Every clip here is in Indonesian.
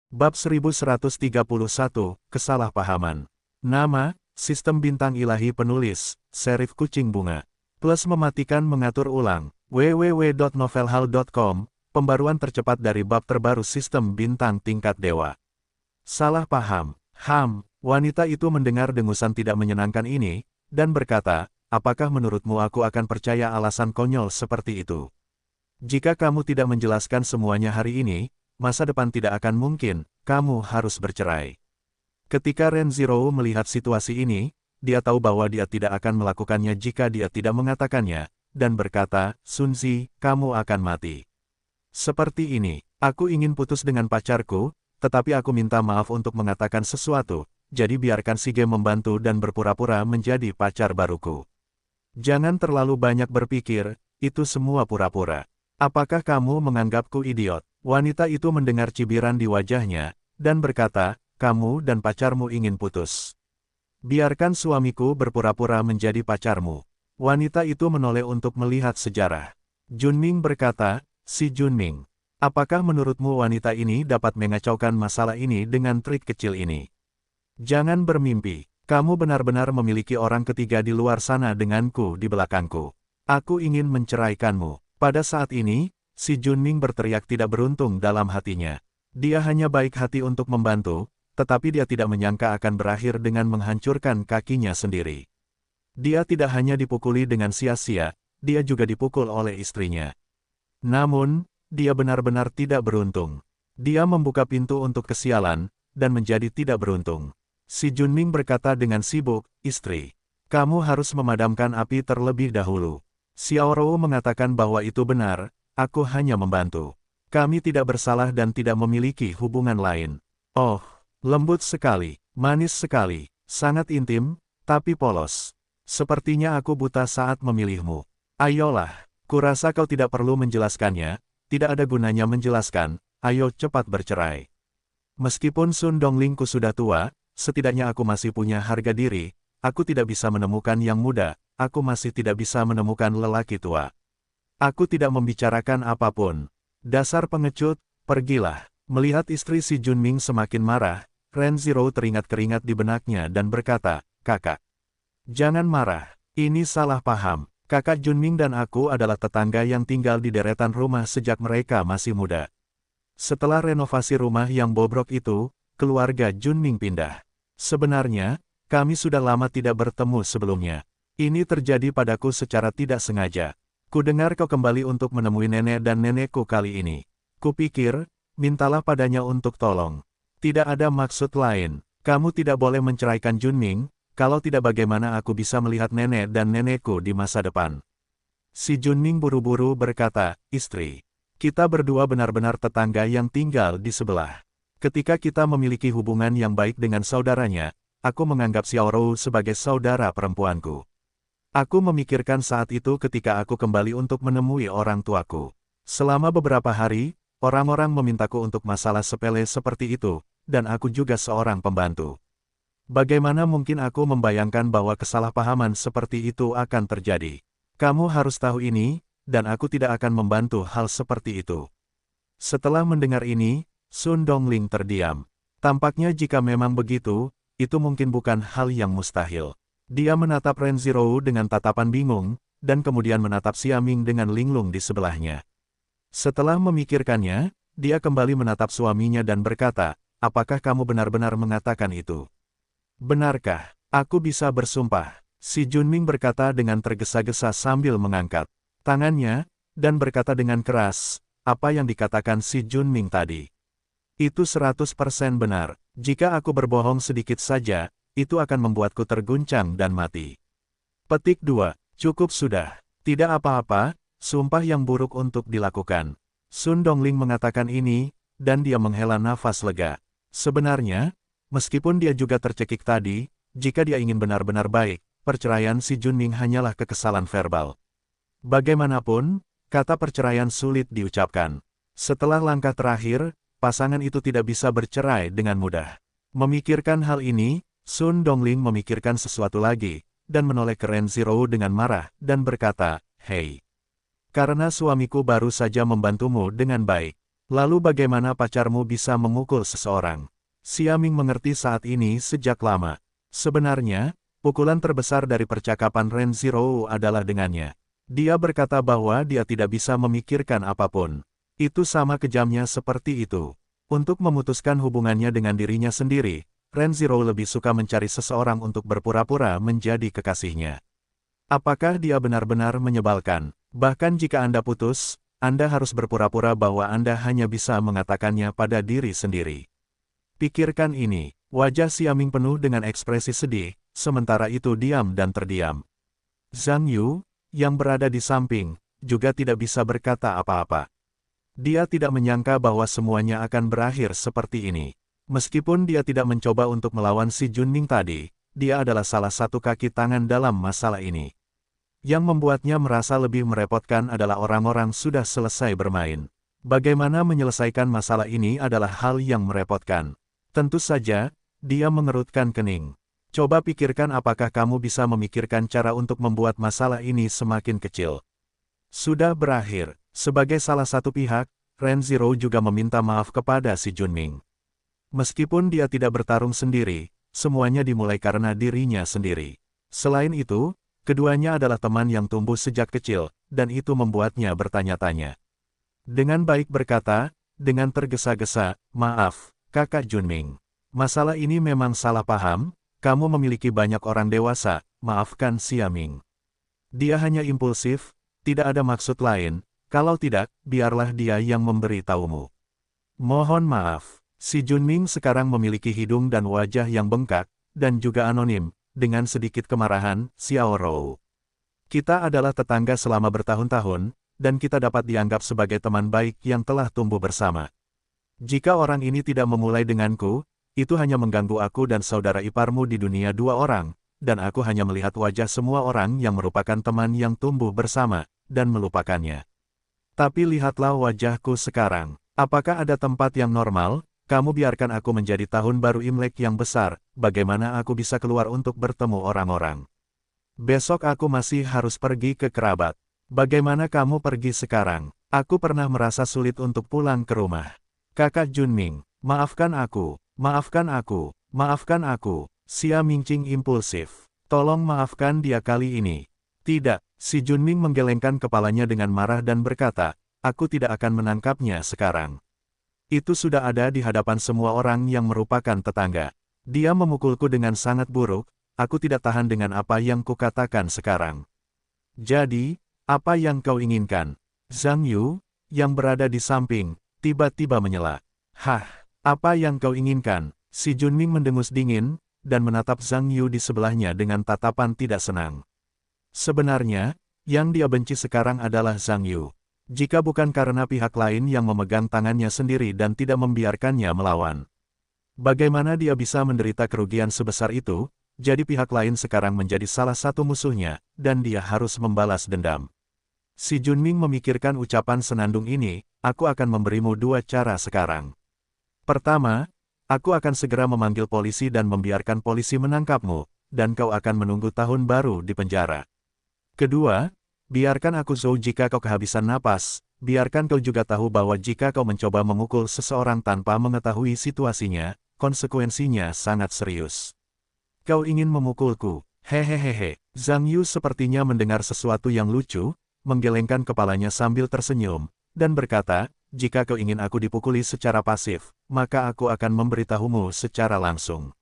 Bab 1131, Kesalahpahaman. Nama, Sistem Bintang Ilahi Penulis, Serif Kucing Bunga. Plus mematikan mengatur ulang, www.novelhal.com, pembaruan tercepat dari bab terbaru Sistem Bintang Tingkat Dewa. Salah paham. Wanita itu mendengar dengusan tidak menyenangkan ini, dan berkata, apakah menurutmu aku akan percaya alasan konyol seperti itu? Jika kamu tidak menjelaskan semuanya hari ini, masa depan tidak akan mungkin, kamu harus bercerai. Ketika Renziro melihat situasi ini, dia tahu bahwa dia tidak akan melakukannya jika dia tidak mengatakannya, dan berkata, Sunzi, kamu akan mati. Seperti ini, aku ingin putus dengan pacarku, tetapi aku minta maaf untuk mengatakan sesuatu, jadi biarkan Shige membantu dan berpura-pura menjadi pacar baruku. Jangan terlalu banyak berpikir, itu semua pura-pura. Apakah kamu menganggapku idiot? Wanita itu mendengar cibiran di wajahnya, dan berkata, kamu dan pacarmu ingin putus. Biarkan suamiku berpura-pura menjadi pacarmu. Wanita itu menoleh untuk melihat sejarah. Junming berkata, si Junming, apakah menurutmu wanita ini dapat mengacaukan masalah ini dengan trik kecil ini? Jangan bermimpi, kamu benar-benar memiliki orang ketiga di luar sana denganku di belakangku. Aku ingin menceraikanmu. Pada saat ini, si Junming berteriak tidak beruntung dalam hatinya. Dia hanya baik hati untuk membantu, tetapi dia tidak menyangka akan berakhir dengan menghancurkan kakinya sendiri. Dia tidak hanya dipukuli dengan sia-sia, dia juga dipukul oleh istrinya. Namun, dia benar-benar tidak beruntung. Dia membuka pintu untuk kesialan, dan menjadi tidak beruntung. Si Junming berkata dengan sibuk, istri, kamu harus memadamkan api terlebih dahulu. Xiaorou mengatakan bahwa itu benar, aku hanya membantu. Kami tidak bersalah dan tidak memiliki hubungan lain. Oh, lembut sekali, manis sekali, sangat intim, tapi polos. Sepertinya aku buta saat memilihmu. Ayolah, kurasa kau tidak perlu menjelaskannya, tidak ada gunanya menjelaskan, ayo cepat bercerai. Meskipun Sun Donglingku sudah tua, setidaknya aku masih punya harga diri, aku tidak bisa menemukan yang muda. Aku masih tidak bisa menemukan lelaki tua. Aku tidak membicarakan apapun. Dasar pengecut, pergilah. Melihat istri si Junming semakin marah, Renziro teringat keringat di benaknya dan berkata, kakak. Jangan marah, ini salah paham. Kakak Junming dan aku adalah tetangga yang tinggal di deretan rumah sejak mereka masih muda. Setelah renovasi rumah yang bobrok itu, keluarga Junming pindah. Sebenarnya, kami sudah lama tidak bertemu sebelumnya. Ini terjadi padaku secara tidak sengaja. Kudengar kau kembali untuk menemui nenek dan nenekku kali ini. Kupikir, mintalah padanya untuk tolong. Tidak ada maksud lain. Kamu tidak boleh menceraikan Junming, kalau tidak bagaimana aku bisa melihat nenek dan nenekku di masa depan. Si Junming buru-buru berkata, istri, kita berdua benar-benar tetangga yang tinggal di sebelah. Ketika kita memiliki hubungan yang baik dengan saudaranya, aku menganggap Xiaorou sebagai saudara perempuanku. Aku memikirkan saat itu ketika aku kembali untuk menemui orang tuaku. Selama beberapa hari, orang-orang memintaku untuk masalah sepele seperti itu, dan aku juga seorang pembantu. Bagaimana mungkin aku membayangkan bahwa kesalahpahaman seperti itu akan terjadi? Kamu harus tahu ini, dan aku tidak akan membantu hal seperti itu. Setelah mendengar ini, Sun Dongling terdiam. Tampaknya jika memang begitu, itu mungkin bukan hal yang mustahil. Dia menatap Renziro dengan tatapan bingung, dan kemudian menatap Xiaming dengan linglung di sebelahnya. Setelah memikirkannya, dia kembali menatap suaminya dan berkata, apakah kamu benar-benar mengatakan itu? Benarkah? Aku bisa bersumpah. Si Junming berkata dengan tergesa-gesa sambil mengangkat tangannya, dan berkata dengan keras, apa yang dikatakan si Junming tadi? Itu 100% benar. Jika aku berbohong sedikit saja, itu akan membuatku terguncang dan mati. Petik 2. Cukup sudah. Tidak apa-apa, sumpah yang buruk untuk dilakukan. Sun Dongling mengatakan ini, dan dia menghela nafas lega. Sebenarnya, meskipun dia juga tercekik tadi, jika dia ingin benar-benar baik, perceraian si Junming hanyalah kekesalan verbal. Bagaimanapun, kata perceraian sulit diucapkan. Setelah langkah terakhir, pasangan itu tidak bisa bercerai dengan mudah. Memikirkan hal ini, Sun Dongling memikirkan sesuatu lagi, dan menoleh ke Renziro dengan marah, dan berkata, hei. Karena suamiku baru saja membantumu dengan baik. Lalu bagaimana pacarmu bisa memukul seseorang? Xiaming mengerti saat ini sejak lama. Sebenarnya, pukulan terbesar dari percakapan Ren Zhirou adalah dengannya. Dia berkata bahwa dia tidak bisa memikirkan apapun. Itu sama kejamnya seperti itu. Untuk memutuskan hubungannya dengan dirinya sendiri, Ren Zhirou lebih suka mencari seseorang untuk berpura-pura menjadi kekasihnya. Apakah dia benar-benar menyebalkan? Bahkan jika Anda putus, Anda harus berpura-pura bahwa Anda hanya bisa mengatakannya pada diri sendiri. Pikirkan ini, wajah Xiaming penuh dengan ekspresi sedih, sementara itu diam dan terdiam. Zhang Yu, yang berada di samping, juga tidak bisa berkata apa-apa. Dia tidak menyangka bahwa semuanya akan berakhir seperti ini. Meskipun dia tidak mencoba untuk melawan si Junming tadi, dia adalah salah satu kaki tangan dalam masalah ini. Yang membuatnya merasa lebih merepotkan adalah orang-orang sudah selesai bermain. Bagaimana menyelesaikan masalah ini adalah hal yang merepotkan. Tentu saja, dia mengerutkan kening. Coba pikirkan apakah kamu bisa memikirkan cara untuk membuat masalah ini semakin kecil. Sudah berakhir. Sebagai salah satu pihak, Ren Zhirou juga meminta maaf kepada si Junming. Meskipun dia tidak bertarung sendiri, semuanya dimulai karena dirinya sendiri. Selain itu, keduanya adalah teman yang tumbuh sejak kecil, dan itu membuatnya bertanya-tanya. Dengan baik berkata, dengan tergesa-gesa, "Maaf, Kakak Junming. Masalah ini memang salah paham, kamu memiliki banyak orang dewasa, maafkan Xiaming. Dia hanya impulsif, tidak ada maksud lain, kalau tidak, biarlah dia yang memberi tahumu." Mohon maaf, si Junming sekarang memiliki hidung dan wajah yang bengkak, dan juga anonim, dengan sedikit kemarahan, "Xiao Rou. Kita adalah tetangga selama bertahun-tahun, dan kita dapat dianggap sebagai teman baik yang telah tumbuh bersama. Jika orang ini tidak memulai denganku, itu hanya mengganggu aku dan saudara iparmu di dunia dua orang, dan aku hanya melihat wajah semua orang yang merupakan teman yang tumbuh bersama, dan melupakannya. Tapi lihatlah wajahku sekarang. Apakah ada tempat yang normal? Kamu biarkan aku menjadi tahun baru Imlek yang besar, bagaimana aku bisa keluar untuk bertemu orang-orang? Besok aku masih harus pergi ke kerabat. Bagaimana kamu pergi sekarang? Aku pernah merasa sulit untuk pulang ke rumah. Kakak Junming, maafkan aku, maafkan aku, maafkan aku." Xiaming impulsif. "Tolong maafkan dia kali ini." "Tidak." Si Junming menggelengkan kepalanya dengan marah dan berkata, "Aku tidak akan menangkapnya sekarang. Itu sudah ada di hadapan semua orang yang merupakan tetangga. Dia memukulku dengan sangat buruk, aku tidak tahan dengan apa yang kukatakan sekarang." "Jadi, apa yang kau inginkan?" Zhang Yu, yang berada di samping, tiba-tiba menyela. "Hah, apa yang kau inginkan?" Si Junming mendengus dingin, dan menatap Zhang Yu di sebelahnya dengan tatapan tidak senang. Sebenarnya, yang dia benci sekarang adalah Zhang Yu. Jika bukan karena pihak lain yang memegang tangannya sendiri dan tidak membiarkannya melawan. Bagaimana dia bisa menderita kerugian sebesar itu, jadi pihak lain sekarang menjadi salah satu musuhnya, dan dia harus membalas dendam. Si Junming memikirkan ucapan senandung ini, "Aku akan memberimu dua cara sekarang. Pertama, aku akan segera memanggil polisi dan membiarkan polisi menangkapmu, dan kau akan menunggu tahun baru di penjara. Kedua, biarkan aku Zhou jika kau kehabisan napas, biarkan kau juga tahu bahwa jika kau mencoba memukul seseorang tanpa mengetahui situasinya, konsekuensinya sangat serius." "Kau ingin memukulku? Hehehehe." Zhang Yu sepertinya mendengar sesuatu yang lucu, menggelengkan kepalanya sambil tersenyum, dan berkata, "Jika kau ingin aku dipukuli secara pasif, maka aku akan memberitahumu secara langsung."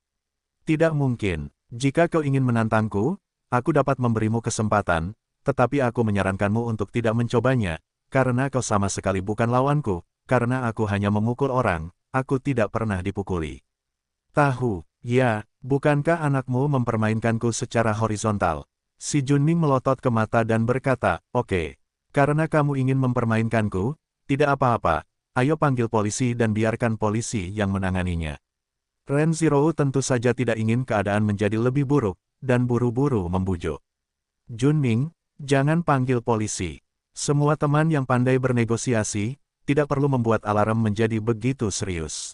"Tidak mungkin. Jika kau ingin menantangku, aku dapat memberimu kesempatan, tetapi aku menyarankanmu untuk tidak mencobanya, karena kau sama sekali bukan lawanku, karena aku hanya memukul orang, aku tidak pernah dipukuli." "Tahu, ya, bukankah anakmu mempermainkanku secara horizontal?" Si Junming melotot ke mata dan berkata, "Oke, karena kamu ingin mempermainkanku, tidak apa-apa, ayo panggil polisi dan biarkan polisi yang menanganinya." Ren Zhirou tentu saja tidak ingin keadaan menjadi lebih buruk, dan buru-buru membujuk. "Junming, jangan panggil polisi. Semua teman yang pandai bernegosiasi, tidak perlu membuat alarm menjadi begitu serius.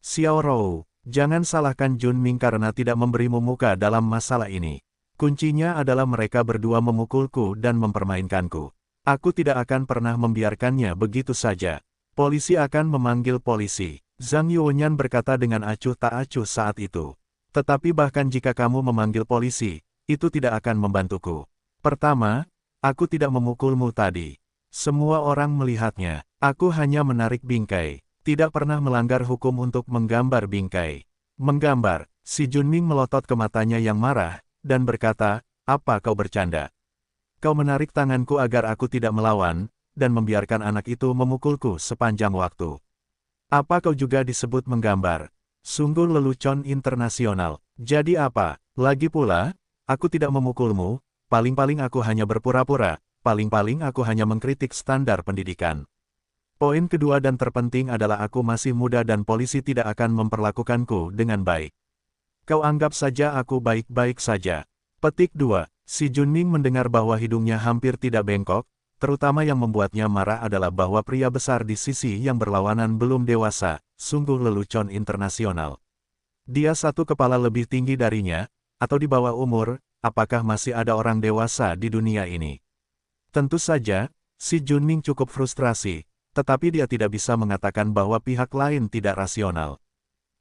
Xiao Rou, jangan salahkan Junming karena tidak memberimu muka dalam masalah ini. Kuncinya adalah mereka berdua memukulku dan mempermainkanku. Aku tidak akan pernah membiarkannya begitu saja." Polisi akan memanggil polisi. Zhang Yuanyan berkata dengan acuh tak acuh saat itu. Tetapi bahkan jika kamu memanggil polisi, itu tidak akan membantuku. Pertama, aku tidak memukulmu tadi. Semua orang melihatnya. Aku hanya menarik bingkai. Tidak pernah melanggar hukum untuk menggambar bingkai. Menggambar, si Junming melotot ke matanya yang marah, dan berkata, apa kau bercanda? Kau menarik tanganku agar aku tidak melawan, dan membiarkan anak itu memukulku sepanjang waktu. Apa kau juga disebut menggambar? Sungguh lelucon internasional. Jadi apa? Lagi pula, aku tidak memukulmu, paling-paling aku hanya berpura-pura, paling-paling aku hanya mengkritik standar pendidikan. Poin kedua dan terpenting adalah aku masih muda dan polisi tidak akan memperlakukanku dengan baik. Kau anggap saja aku baik-baik saja. Petik 2. Si Junming mendengar bahwa hidungnya hampir tidak bengkok, terutama yang membuatnya marah adalah bahwa pria besar di sisi yang berlawanan belum dewasa, sungguh lelucon internasional. Dia satu kepala lebih tinggi darinya, atau di bawah umur, apakah masih ada orang dewasa di dunia ini? Tentu saja, si Junming cukup frustrasi, tetapi dia tidak bisa mengatakan bahwa pihak lain tidak rasional.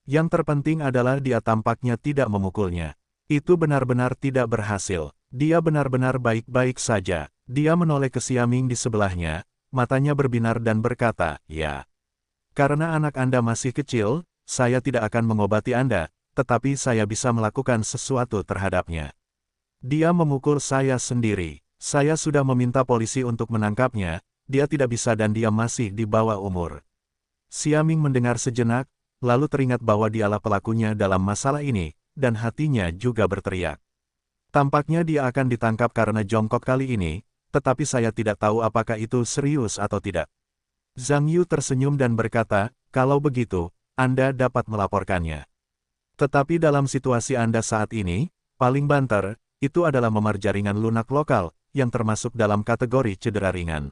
Yang terpenting adalah dia tampaknya tidak memukulnya. Itu benar-benar tidak berhasil. Dia benar-benar baik-baik saja. Dia menoleh ke Xiaming di sebelahnya, matanya berbinar dan berkata, ya. Karena anak Anda masih kecil, saya tidak akan mengobati Anda, tetapi saya bisa melakukan sesuatu terhadapnya. Dia memukul saya sendiri. Saya sudah meminta polisi untuk menangkapnya, dia tidak bisa dan dia masih di bawah umur. Xiaming mendengar sejenak, lalu teringat bahwa dialah pelakunya dalam masalah ini, dan hatinya juga berteriak. Tampaknya dia akan ditangkap karena jongkok kali ini, tetapi saya tidak tahu apakah itu serius atau tidak. Zhang Yu tersenyum dan berkata, kalau begitu, Anda dapat melaporkannya. Tetapi dalam situasi Anda saat ini, paling banter, itu adalah memar jaringan lunak lokal, yang termasuk dalam kategori cedera ringan.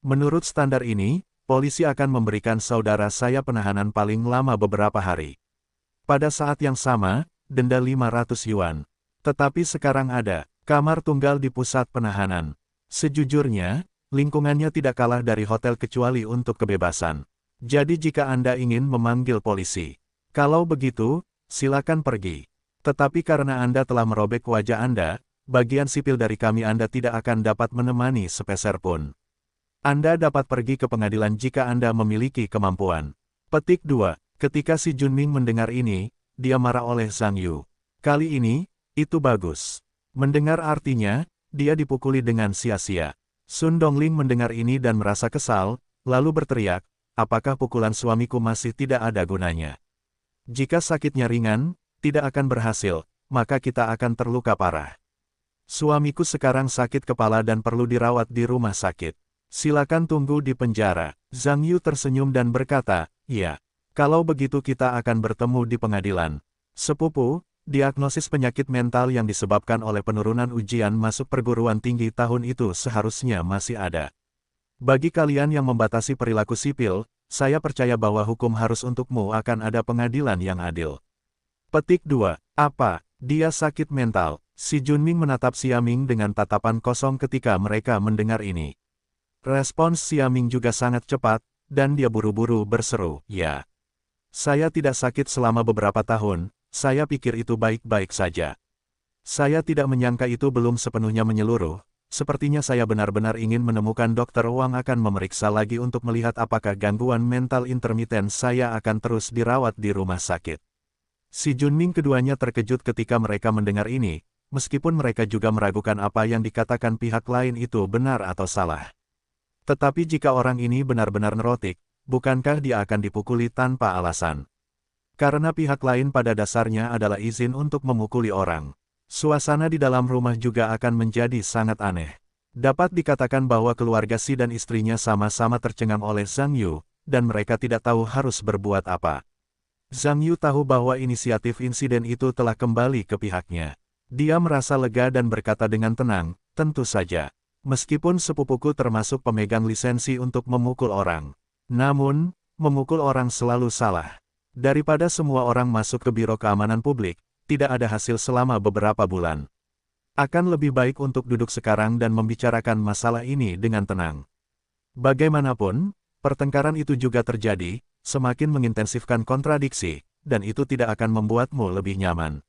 Menurut standar ini, polisi akan memberikan saudara saya penahanan paling lama beberapa hari. Pada saat yang sama, denda 500 yuan. Tetapi sekarang ada kamar tunggal di pusat penahanan. Sejujurnya, lingkungannya tidak kalah dari hotel kecuali untuk kebebasan. Jadi jika Anda ingin memanggil polisi, kalau begitu, silakan pergi. Tetapi karena Anda telah merobek wajah Anda, bagian sipil dari kami Anda tidak akan dapat menemani sepeser pun. Anda dapat pergi ke pengadilan jika Anda memiliki kemampuan. Petik 2. Ketika si Junming mendengar ini, dia marah oleh Zhang Yu. Kali ini, itu bagus. Mendengar artinya, dia dipukuli dengan sia-sia. Sun Dongling mendengar ini dan merasa kesal, lalu berteriak, apakah pukulan suamiku masih tidak ada gunanya? Jika sakitnya ringan, tidak akan berhasil, maka kita akan terluka parah. Suamiku sekarang sakit kepala dan perlu dirawat di rumah sakit. Silakan tunggu di penjara. Zhang Yu tersenyum dan berkata, ya. Kalau begitu kita akan bertemu di pengadilan. Sepupu, diagnosis penyakit mental yang disebabkan oleh penurunan ujian masuk perguruan tinggi tahun itu seharusnya masih ada. Bagi kalian yang membatasi perilaku sipil, saya percaya bahwa hukum harus untukmu akan ada pengadilan yang adil. Petik 2. Apa? Dia sakit mental. Si Junming menatap Xiaming dengan tatapan kosong ketika mereka mendengar ini. Respons Xiaming juga sangat cepat, dan dia buru-buru berseru, ya. Saya tidak sakit selama beberapa tahun, saya pikir itu baik-baik saja. Saya tidak menyangka itu belum sepenuhnya menyeluruh, sepertinya saya benar-benar ingin menemukan dokter Wang akan memeriksa lagi untuk melihat apakah gangguan mental intermiten saya akan terus dirawat di rumah sakit. Si Junming keduanya terkejut ketika mereka mendengar ini, meskipun mereka juga meragukan apa yang dikatakan pihak lain itu benar atau salah. Tetapi jika orang ini benar-benar nerotik, bukankah dia akan dipukuli tanpa alasan? Karena pihak lain pada dasarnya adalah izin untuk memukuli orang. Suasana di dalam rumah juga akan menjadi sangat aneh. Dapat dikatakan bahwa keluarga Si dan istrinya sama-sama tercengang oleh Zhang Yu, dan mereka tidak tahu harus berbuat apa. Zhang Yu tahu bahwa inisiatif insiden itu telah kembali ke pihaknya. Dia merasa lega dan berkata dengan tenang, tentu saja. Meskipun sepupuku termasuk pemegang lisensi untuk memukul orang. Namun, memukul orang selalu salah. Daripada semua orang masuk ke Biro Keamanan Publik, tidak ada hasil selama beberapa bulan. Akan lebih baik untuk duduk sekarang dan membicarakan masalah ini dengan tenang. Bagaimanapun, pertengkaran itu juga terjadi, semakin mengintensifkan kontradiksi, dan itu tidak akan membuatmu lebih nyaman.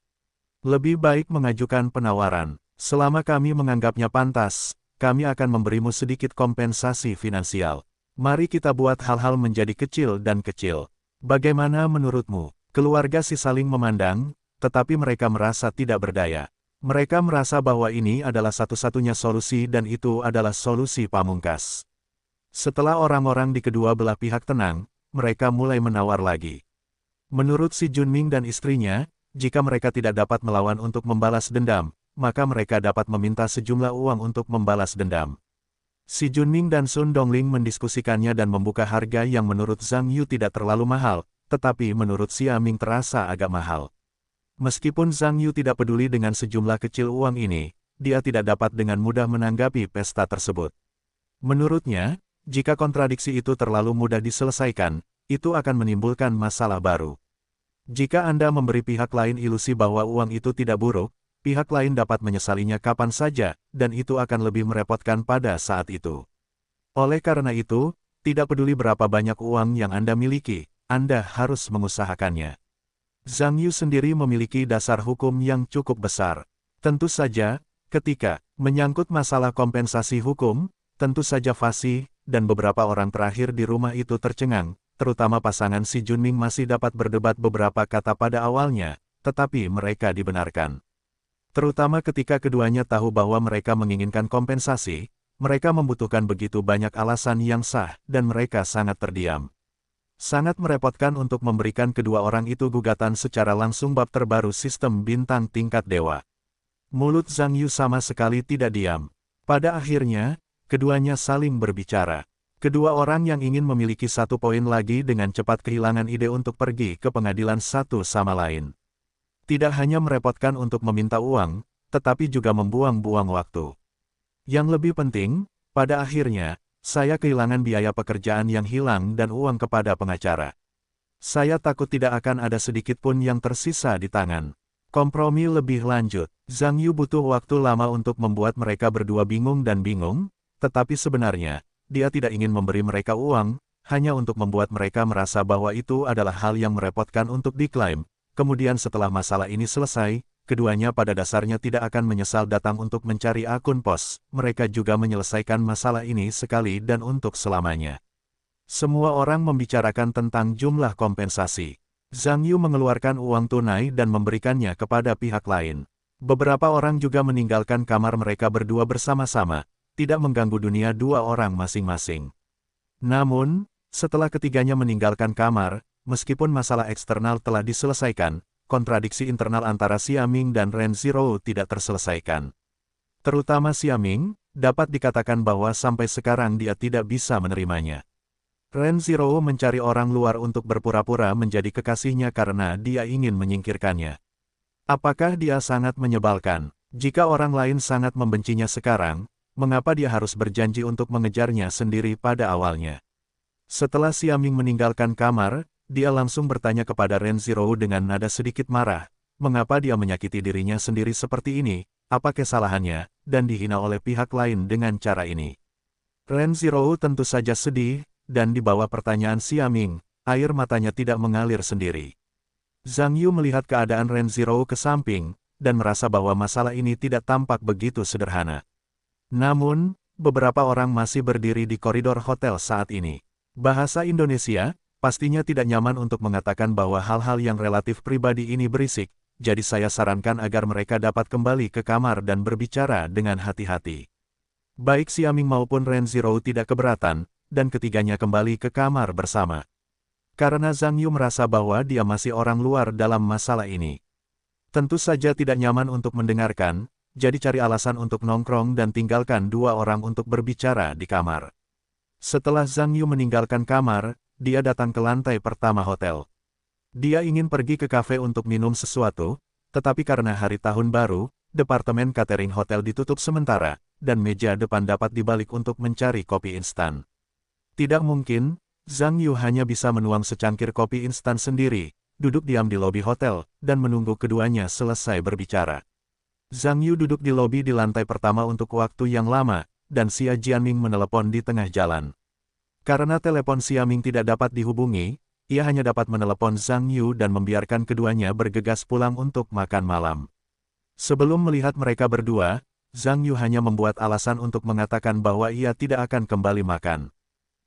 Lebih baik mengajukan penawaran. Selama kami menganggapnya pantas, kami akan memberimu sedikit kompensasi finansial. Mari kita buat hal-hal menjadi kecil dan kecil. Bagaimana menurutmu? Keluarga si saling memandang, tetapi mereka merasa tidak berdaya. Mereka merasa bahwa ini adalah satu-satunya solusi dan itu adalah solusi pamungkas. Setelah orang-orang di kedua belah pihak tenang, mereka mulai menawar lagi. Menurut si Junming dan istrinya, jika mereka tidak dapat melawan untuk membalas dendam, maka mereka dapat meminta sejumlah uang untuk membalas dendam. Si Junming dan Sun Dongling mendiskusikannya dan membuka harga yang menurut Zhang Yu tidak terlalu mahal, tetapi menurut Xia Ming terasa agak mahal. Meskipun Zhang Yu tidak peduli dengan sejumlah kecil uang ini, dia tidak dapat dengan mudah menanggapi pesta tersebut. Menurutnya, jika kontradiksi itu terlalu mudah diselesaikan, itu akan menimbulkan masalah baru. Jika Anda memberi pihak lain ilusi bahwa uang itu tidak buruk, pihak lain dapat menyesalinya kapan saja, dan itu akan lebih merepotkan pada saat itu. Oleh karena itu, tidak peduli berapa banyak uang yang Anda miliki, Anda harus mengusahakannya. Zhang Yu sendiri memiliki dasar hukum yang cukup besar. Tentu saja, ketika menyangkut masalah kompensasi hukum, tentu saja Fasih dan beberapa orang terakhir di rumah itu tercengang, terutama pasangan si Junming masih dapat berdebat beberapa kata pada awalnya, tetapi mereka dibenarkan. Terutama ketika keduanya tahu bahwa mereka menginginkan kompensasi, mereka membutuhkan begitu banyak alasan yang sah, dan mereka sangat terdiam. Sangat merepotkan untuk memberikan kedua orang itu gugatan secara langsung bab terbaru sistem bintang tingkat dewa. Mulut Zhang Yu sama sekali tidak diam. Pada akhirnya, keduanya saling berbicara. Kedua orang yang ingin memiliki satu poin lagi dengan cepat kehilangan ide untuk pergi ke pengadilan satu sama lain. Tidak hanya merepotkan untuk meminta uang, tetapi juga membuang-buang waktu. Yang lebih penting, pada akhirnya, saya kehilangan biaya pekerjaan yang hilang dan uang kepada pengacara. Saya takut tidak akan ada sedikit pun yang tersisa di tangan. Kompromi lebih lanjut. Zhang Yu butuh waktu lama untuk membuat mereka berdua bingung dan bingung, tetapi sebenarnya, dia tidak ingin memberi mereka uang, hanya untuk membuat mereka merasa bahwa itu adalah hal yang merepotkan untuk diklaim. Kemudian setelah masalah ini selesai, keduanya pada dasarnya tidak akan menyesal datang untuk mencari akun pos. Mereka juga menyelesaikan masalah ini sekali dan untuk selamanya. Semua orang membicarakan tentang jumlah kompensasi. Zhang Yu mengeluarkan uang tunai dan memberikannya kepada pihak lain. Beberapa orang juga meninggalkan kamar mereka berdua bersama-sama, tidak mengganggu dunia dua orang masing-masing. Namun, setelah ketiganya meninggalkan kamar, meskipun masalah eksternal telah diselesaikan, kontradiksi internal antara Xia Ming dan Ren Zhirou tidak terselesaikan. Terutama Xia Ming, dapat dikatakan bahwa sampai sekarang dia tidak bisa menerimanya. Ren Zhirou mencari orang luar untuk berpura-pura menjadi kekasihnya karena dia ingin menyingkirkannya. Apakah dia sangat menyebalkan? Jika orang lain sangat membencinya sekarang, mengapa dia harus berjanji untuk mengejarnya sendiri pada awalnya? Setelah Xia Ming meninggalkan kamar, dia langsung bertanya kepada Ren Zhirou dengan nada sedikit marah, mengapa dia menyakiti dirinya sendiri seperti ini, apa kesalahannya, dan dihina oleh pihak lain dengan cara ini. Ren Zhirou tentu saja sedih, dan di bawah pertanyaan Xia Ming, air matanya tidak mengalir sendiri. Zhang Yu melihat keadaan Ren Zhirou ke samping, dan merasa bahwa masalah ini tidak tampak begitu sederhana. Namun, beberapa orang masih berdiri di koridor hotel saat ini. Bahasa Indonesia, pastinya tidak nyaman untuk mengatakan bahwa hal-hal yang relatif pribadi ini berisik, jadi saya sarankan agar mereka dapat kembali ke kamar dan berbicara dengan hati-hati. Baik Xia Ming maupun Ren Zhirou tidak keberatan, dan ketiganya kembali ke kamar bersama. Karena Zhang Yu merasa bahwa dia masih orang luar dalam masalah ini. Tentu saja tidak nyaman untuk mendengarkan, jadi cari alasan untuk nongkrong dan tinggalkan dua orang untuk berbicara di kamar. Setelah Zhang Yu meninggalkan kamar, dia datang ke lantai pertama hotel. Dia ingin pergi ke kafe untuk minum sesuatu, tetapi karena hari tahun baru, departemen catering hotel ditutup sementara, dan meja depan dapat dibalik untuk mencari kopi instan. Tidak mungkin, Zhang Yu hanya bisa menuang secangkir kopi instan sendiri, duduk diam di lobi hotel, dan menunggu keduanya selesai berbicara. Zhang Yu duduk di lobi di lantai pertama untuk waktu yang lama, dan Xia Jianming menelepon di tengah jalan. Karena telepon Xiaming tidak dapat dihubungi, ia hanya dapat menelepon Zhang Yu dan membiarkan keduanya bergegas pulang untuk makan malam. Sebelum melihat mereka berdua, Zhang Yu hanya membuat alasan untuk mengatakan bahwa ia tidak akan kembali makan.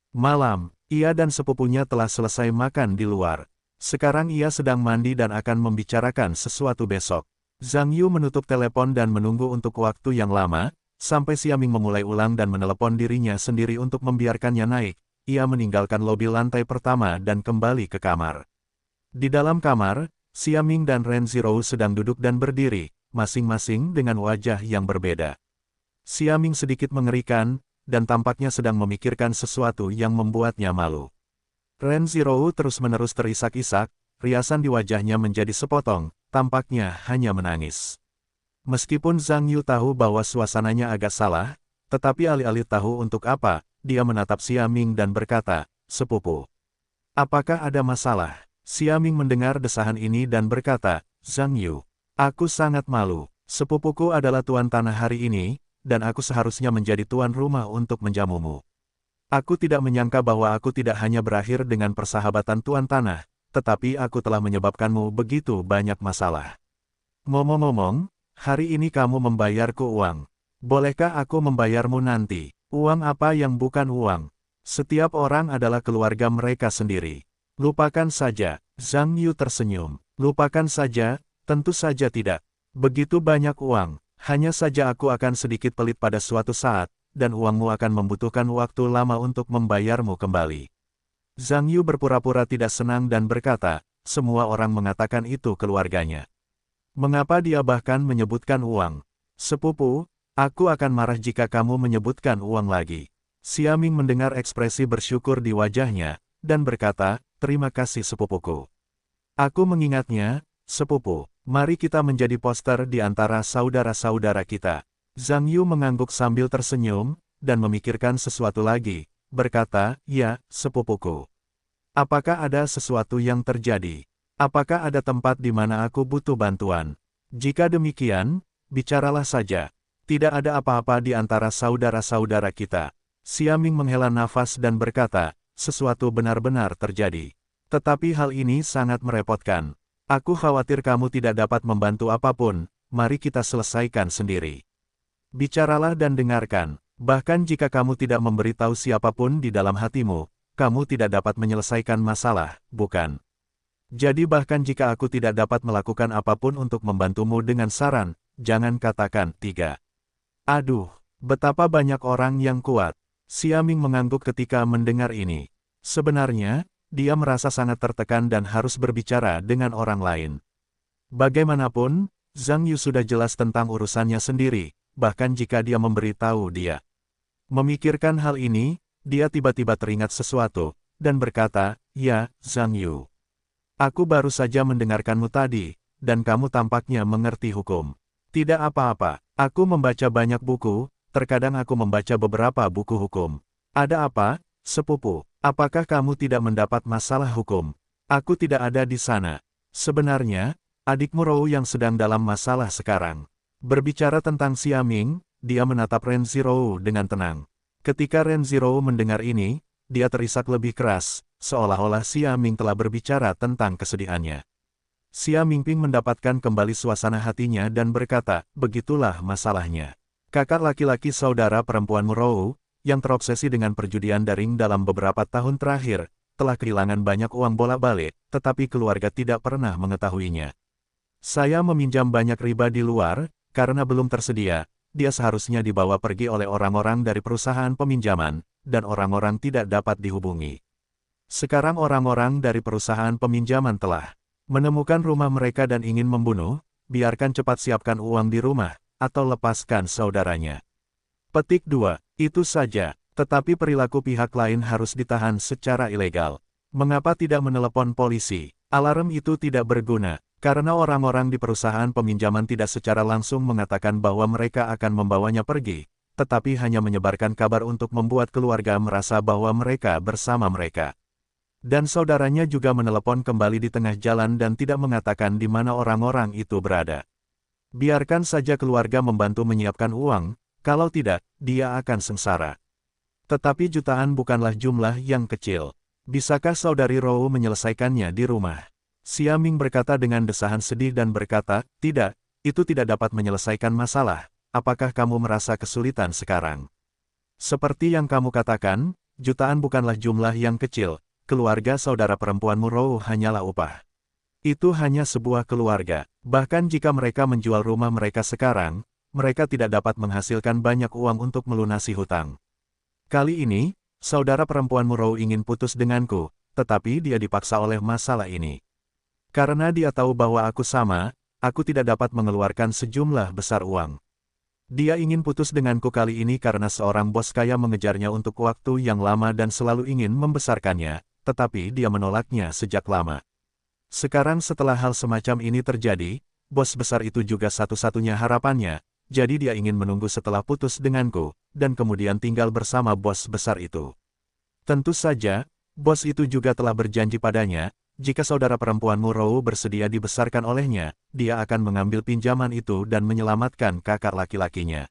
Malam, ia dan sepupunya telah selesai makan di luar. Sekarang ia sedang mandi dan akan membicarakan sesuatu besok. Zhang Yu menutup telepon dan menunggu untuk waktu yang lama, sampai Xiaming memulai ulang dan menelepon dirinya sendiri untuk membiarkannya naik. Ia meninggalkan lobi lantai pertama dan kembali ke kamar. Di dalam kamar, Xiaming dan Ren Zhirou sedang duduk dan berdiri, masing-masing dengan wajah yang berbeda. Xiaming sedikit mengerikan, dan tampaknya sedang memikirkan sesuatu yang membuatnya malu. Ren Zhirou terus-menerus terisak-isak, riasan di wajahnya menjadi sepotong, tampaknya hanya menangis. Meskipun Zhang Yu tahu bahwa suasananya agak salah, tetapi alih-alih tahu untuk apa, dia menatap Xiaming dan berkata, "Sepupu, apakah ada masalah?" Xiaming mendengar desahan ini dan berkata, "Zhang Yu, aku sangat malu. Sepupuku adalah tuan tanah hari ini, dan aku seharusnya menjadi tuan rumah untuk menjamumu. Aku tidak menyangka bahwa aku tidak hanya berakhir dengan persahabatan tuan tanah, tetapi aku telah menyebabkanmu begitu banyak masalah. Ngomong-ngomong, hari ini kamu membayarku uang. Bolehkah aku membayarmu nanti? Uang apa yang bukan uang? Setiap orang adalah keluarga mereka sendiri. Lupakan saja." Zhang Yu tersenyum. "Lupakan saja, tentu saja tidak. Begitu banyak uang, hanya saja aku akan sedikit pelit pada suatu saat, dan uangmu akan membutuhkan waktu lama untuk membayarmu kembali." Zhang Yu berpura-pura tidak senang dan berkata, "Semua orang mengatakan itu keluarganya. Mengapa dia bahkan menyebutkan uang? Sepupu, aku akan marah jika kamu menyebutkan uang lagi." Xiaming mendengar ekspresi bersyukur di wajahnya, dan berkata, "Terima kasih sepupuku. Aku mengingatnya, sepupu. Mari kita menjadi poster di antara saudara-saudara kita." Zhang Yu mengangguk sambil tersenyum, dan memikirkan sesuatu lagi, berkata, "Ya, sepupuku. Apakah ada sesuatu yang terjadi? Apakah ada tempat di mana aku butuh bantuan? Jika demikian, bicaralah saja. Tidak ada apa-apa di antara saudara-saudara kita." Xiaming menghela nafas dan berkata, "Sesuatu benar-benar terjadi. Tetapi hal ini sangat merepotkan. Aku khawatir kamu tidak dapat membantu apapun, mari kita selesaikan sendiri. Bicaralah dan dengarkan. Bahkan jika kamu tidak memberitahu siapapun di dalam hatimu, kamu tidak dapat menyelesaikan masalah, bukan? Jadi bahkan jika aku tidak dapat melakukan apapun untuk membantumu dengan saran, jangan katakan tiga. Aduh, betapa banyak orang yang kuat." Xiaming mengangguk ketika mendengar ini. Sebenarnya, dia merasa sangat tertekan dan harus berbicara dengan orang lain. Bagaimanapun, Zhang Yu sudah jelas tentang urusannya sendiri, bahkan jika dia memberitahu dia. Memikirkan hal ini, dia tiba-tiba teringat sesuatu, dan berkata, "Ya, Zhang Yu. Aku baru saja mendengarkanmu tadi, dan kamu tampaknya mengerti hukum." "Tidak apa-apa, aku membaca banyak buku, terkadang aku membaca beberapa buku hukum." "Ada apa, sepupu? Apakah kamu tidak mendapat masalah hukum?" "Aku tidak ada di sana. Sebenarnya, adikmu Rou yang sedang dalam masalah sekarang." Berbicara tentang Xiaming, dia menatap Ren Zhirou dengan tenang. Ketika Ren Zhirou mendengar ini, dia terisak lebih keras, seolah-olah Xiaming telah berbicara tentang kesedihannya. Xiaming Ping mendapatkan kembali suasana hatinya dan berkata, "Begitulah masalahnya. Kakak laki-laki saudara perempuanmu Rou, yang terobsesi dengan perjudian daring dalam beberapa tahun terakhir, telah kehilangan banyak uang bolak-balik, tetapi keluarga tidak pernah mengetahuinya. Saya meminjam banyak riba di luar, karena belum tersedia, dia seharusnya dibawa pergi oleh orang-orang dari perusahaan peminjaman, dan orang-orang tidak dapat dihubungi. Sekarang orang-orang dari perusahaan peminjaman telah menemukan rumah mereka dan ingin membunuh, biarkan cepat siapkan uang di rumah, atau lepaskan saudaranya." Petik 2. Itu saja, tetapi perilaku pihak lain harus ditahan secara ilegal. Mengapa tidak menelepon polisi? Alarm itu tidak berguna, karena orang-orang di perusahaan peminjaman tidak secara langsung mengatakan bahwa mereka akan membawanya pergi, tetapi hanya menyebarkan kabar untuk membuat keluarga merasa bahwa mereka bersama mereka. Dan saudaranya juga menelepon kembali di tengah jalan dan tidak mengatakan di mana orang-orang itu berada. Biarkan saja keluarga membantu menyiapkan uang, kalau tidak, dia akan sengsara. Tetapi jutaan bukanlah jumlah yang kecil. Bisakah saudari Rou menyelesaikannya di rumah? Xia Ming berkata dengan desahan sedih dan berkata, tidak, itu tidak dapat menyelesaikan masalah. Apakah kamu merasa kesulitan sekarang? Seperti yang kamu katakan, jutaan bukanlah jumlah yang kecil. Keluarga saudara perempuanmu Rou hanyalah upah. Itu hanya sebuah keluarga. Bahkan jika mereka menjual rumah mereka sekarang, mereka tidak dapat menghasilkan banyak uang untuk melunasi hutang. Kali ini, saudara perempuanmu Rou ingin putus denganku, tetapi dia dipaksa oleh masalah ini. Karena dia tahu bahwa aku sama, aku tidak dapat mengeluarkan sejumlah besar uang. Dia ingin putus denganku kali ini karena seorang bos kaya mengejarnya untuk waktu yang lama dan selalu ingin membesarkannya, tetapi dia menolaknya sejak lama. Sekarang setelah hal semacam ini terjadi, bos besar itu juga satu-satunya harapannya, jadi dia ingin menunggu setelah putus denganku, dan kemudian tinggal bersama bos besar itu. Tentu saja, bos itu juga telah berjanji padanya, jika saudara perempuanmu Rou bersedia dibesarkan olehnya, dia akan mengambil pinjaman itu dan menyelamatkan kakak laki-lakinya.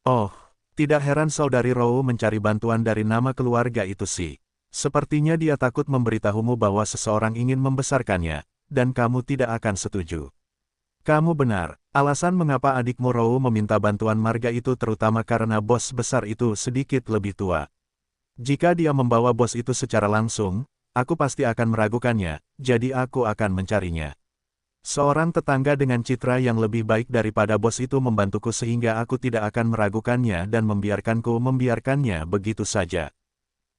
Oh, tidak heran saudari Rou mencari bantuan dari nama keluarga itu sih. Sepertinya dia takut memberitahumu bahwa seseorang ingin membesarkannya, dan kamu tidak akan setuju. Kamu benar, alasan mengapa adikmu Rou meminta bantuan marga itu terutama karena bos besar itu sedikit lebih tua. Jika dia membawa bos itu secara langsung, aku pasti akan meragukannya, jadi aku akan mencarinya. Seorang tetangga dengan citra yang lebih baik daripada bos itu membantuku sehingga aku tidak akan meragukannya dan membiarkannya begitu saja.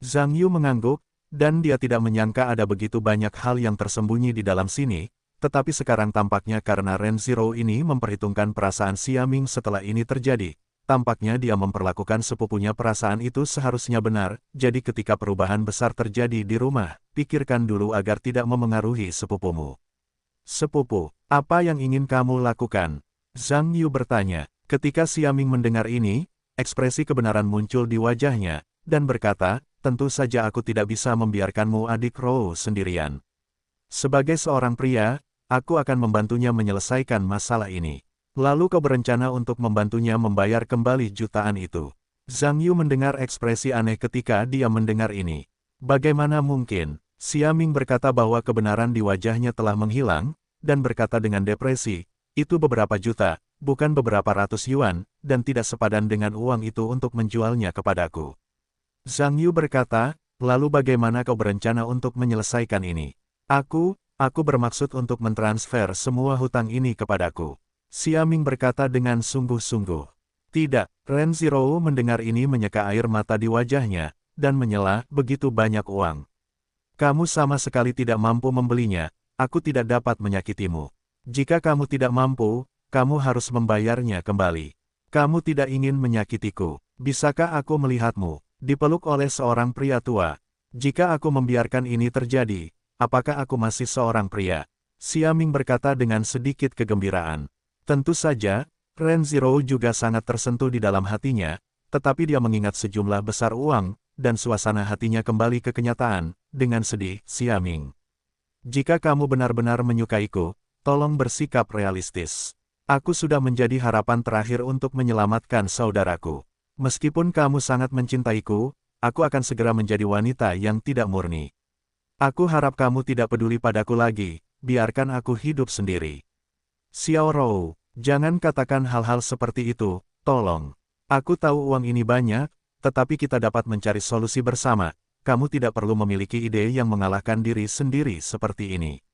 Zhang Yu mengangguk, dan dia tidak menyangka ada begitu banyak hal yang tersembunyi di dalam sini, tetapi sekarang tampaknya karena Ren Zhirou ini memperhitungkan perasaan Xia Ming setelah ini terjadi. Tampaknya dia memperlakukan sepupunya perasaan itu seharusnya benar, jadi ketika perubahan besar terjadi di rumah, pikirkan dulu agar tidak memengaruhi sepupumu. Sepupu, apa yang ingin kamu lakukan? Zhang Yu bertanya. Ketika Xia Ming mendengar ini, ekspresi kebenaran muncul di wajahnya, dan berkata, tentu saja aku tidak bisa membiarkanmu adik Rou sendirian. Sebagai seorang pria, aku akan membantunya menyelesaikan masalah ini. Lalu kau berencana untuk membantunya membayar kembali jutaan itu. Zhang Yu mendengar ekspresi aneh ketika dia mendengar ini. Bagaimana mungkin? Xia Ming berkata bahwa kebenaran di wajahnya telah menghilang, dan berkata dengan depresi, itu beberapa juta, bukan beberapa ratus yuan, dan tidak sepadan dengan uang itu untuk menjualnya kepadaku. Zhang Yu berkata, lalu bagaimana kau berencana untuk menyelesaikan ini? Aku bermaksud untuk mentransfer semua hutang ini kepadaku. Xia Ming berkata dengan sungguh-sungguh. Tidak, Ren Zhirou mendengar ini menyeka air mata di wajahnya, dan menyela, begitu banyak uang. Kamu sama sekali tidak mampu membelinya, aku tidak dapat menyakitimu. Jika kamu tidak mampu, kamu harus membayarnya kembali. Kamu tidak ingin menyakitiku. Bisakah aku melihatmu dipeluk oleh seorang pria tua? Jika aku membiarkan ini terjadi, apakah aku masih seorang pria? Xia Ming berkata dengan sedikit kegembiraan. Tentu saja, Ren Zhirou juga sangat tersentuh di dalam hatinya, tetapi dia mengingat sejumlah besar uang, dan suasana hatinya kembali ke kenyataan, dengan sedih, Xia Ming. Jika kamu benar-benar menyukaiku, tolong bersikap realistis. Aku sudah menjadi harapan terakhir untuk menyelamatkan saudaraku. Meskipun kamu sangat mencintaiku, aku akan segera menjadi wanita yang tidak murni. Aku harap kamu tidak peduli padaku lagi, biarkan aku hidup sendiri. Xiao Rou, jangan katakan hal-hal seperti itu, tolong. Aku tahu uang ini banyak, tetapi kita dapat mencari solusi bersama. Kamu tidak perlu memiliki ide yang mengalahkan diri sendiri seperti ini.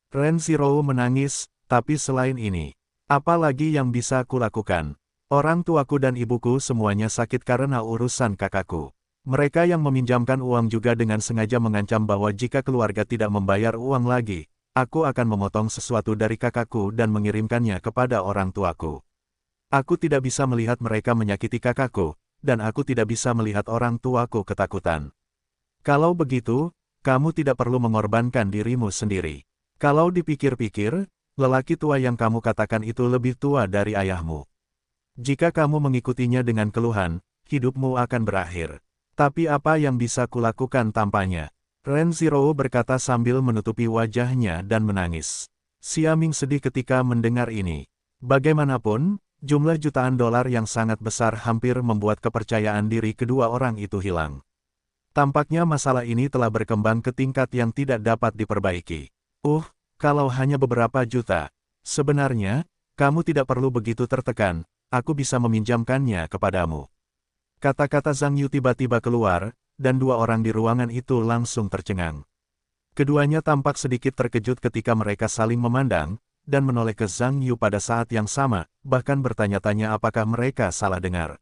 Ren Zhirou menangis, tapi selain ini, apa lagi yang bisa kulakukan? Orang tuaku dan ibuku semuanya sakit karena urusan kakakku. Mereka yang meminjamkan uang juga dengan sengaja mengancam bahwa jika keluarga tidak membayar uang lagi, aku akan memotong sesuatu dari kakakku dan mengirimkannya kepada orang tuaku. Aku tidak bisa melihat mereka menyakiti kakakku, dan aku tidak bisa melihat orang tuaku ketakutan. Kalau begitu, kamu tidak perlu mengorbankan dirimu sendiri. Kalau dipikir-pikir, lelaki tua yang kamu katakan itu lebih tua dari ayahmu. Jika kamu mengikutinya dengan keluhan, hidupmu akan berakhir. Tapi apa yang bisa kulakukan tanpanya? Ren Zhirou berkata sambil menutupi wajahnya dan menangis. Xia Ming sedih ketika mendengar ini. Bagaimanapun, Jumlah jutaan dolar yang sangat besar hampir membuat kepercayaan diri kedua orang itu hilang. Tampaknya masalah ini telah berkembang ke tingkat yang tidak dapat diperbaiki. Kalau hanya beberapa juta. Sebenarnya, kamu tidak perlu begitu tertekan, aku bisa meminjamkannya kepadamu. Kata-kata Zhang Yu tiba-tiba keluar, dan dua orang di ruangan itu langsung tercengang. Keduanya tampak sedikit terkejut ketika mereka saling memandang, dan menoleh ke Zhang Yu pada saat yang sama, bahkan bertanya-tanya apakah mereka salah dengar.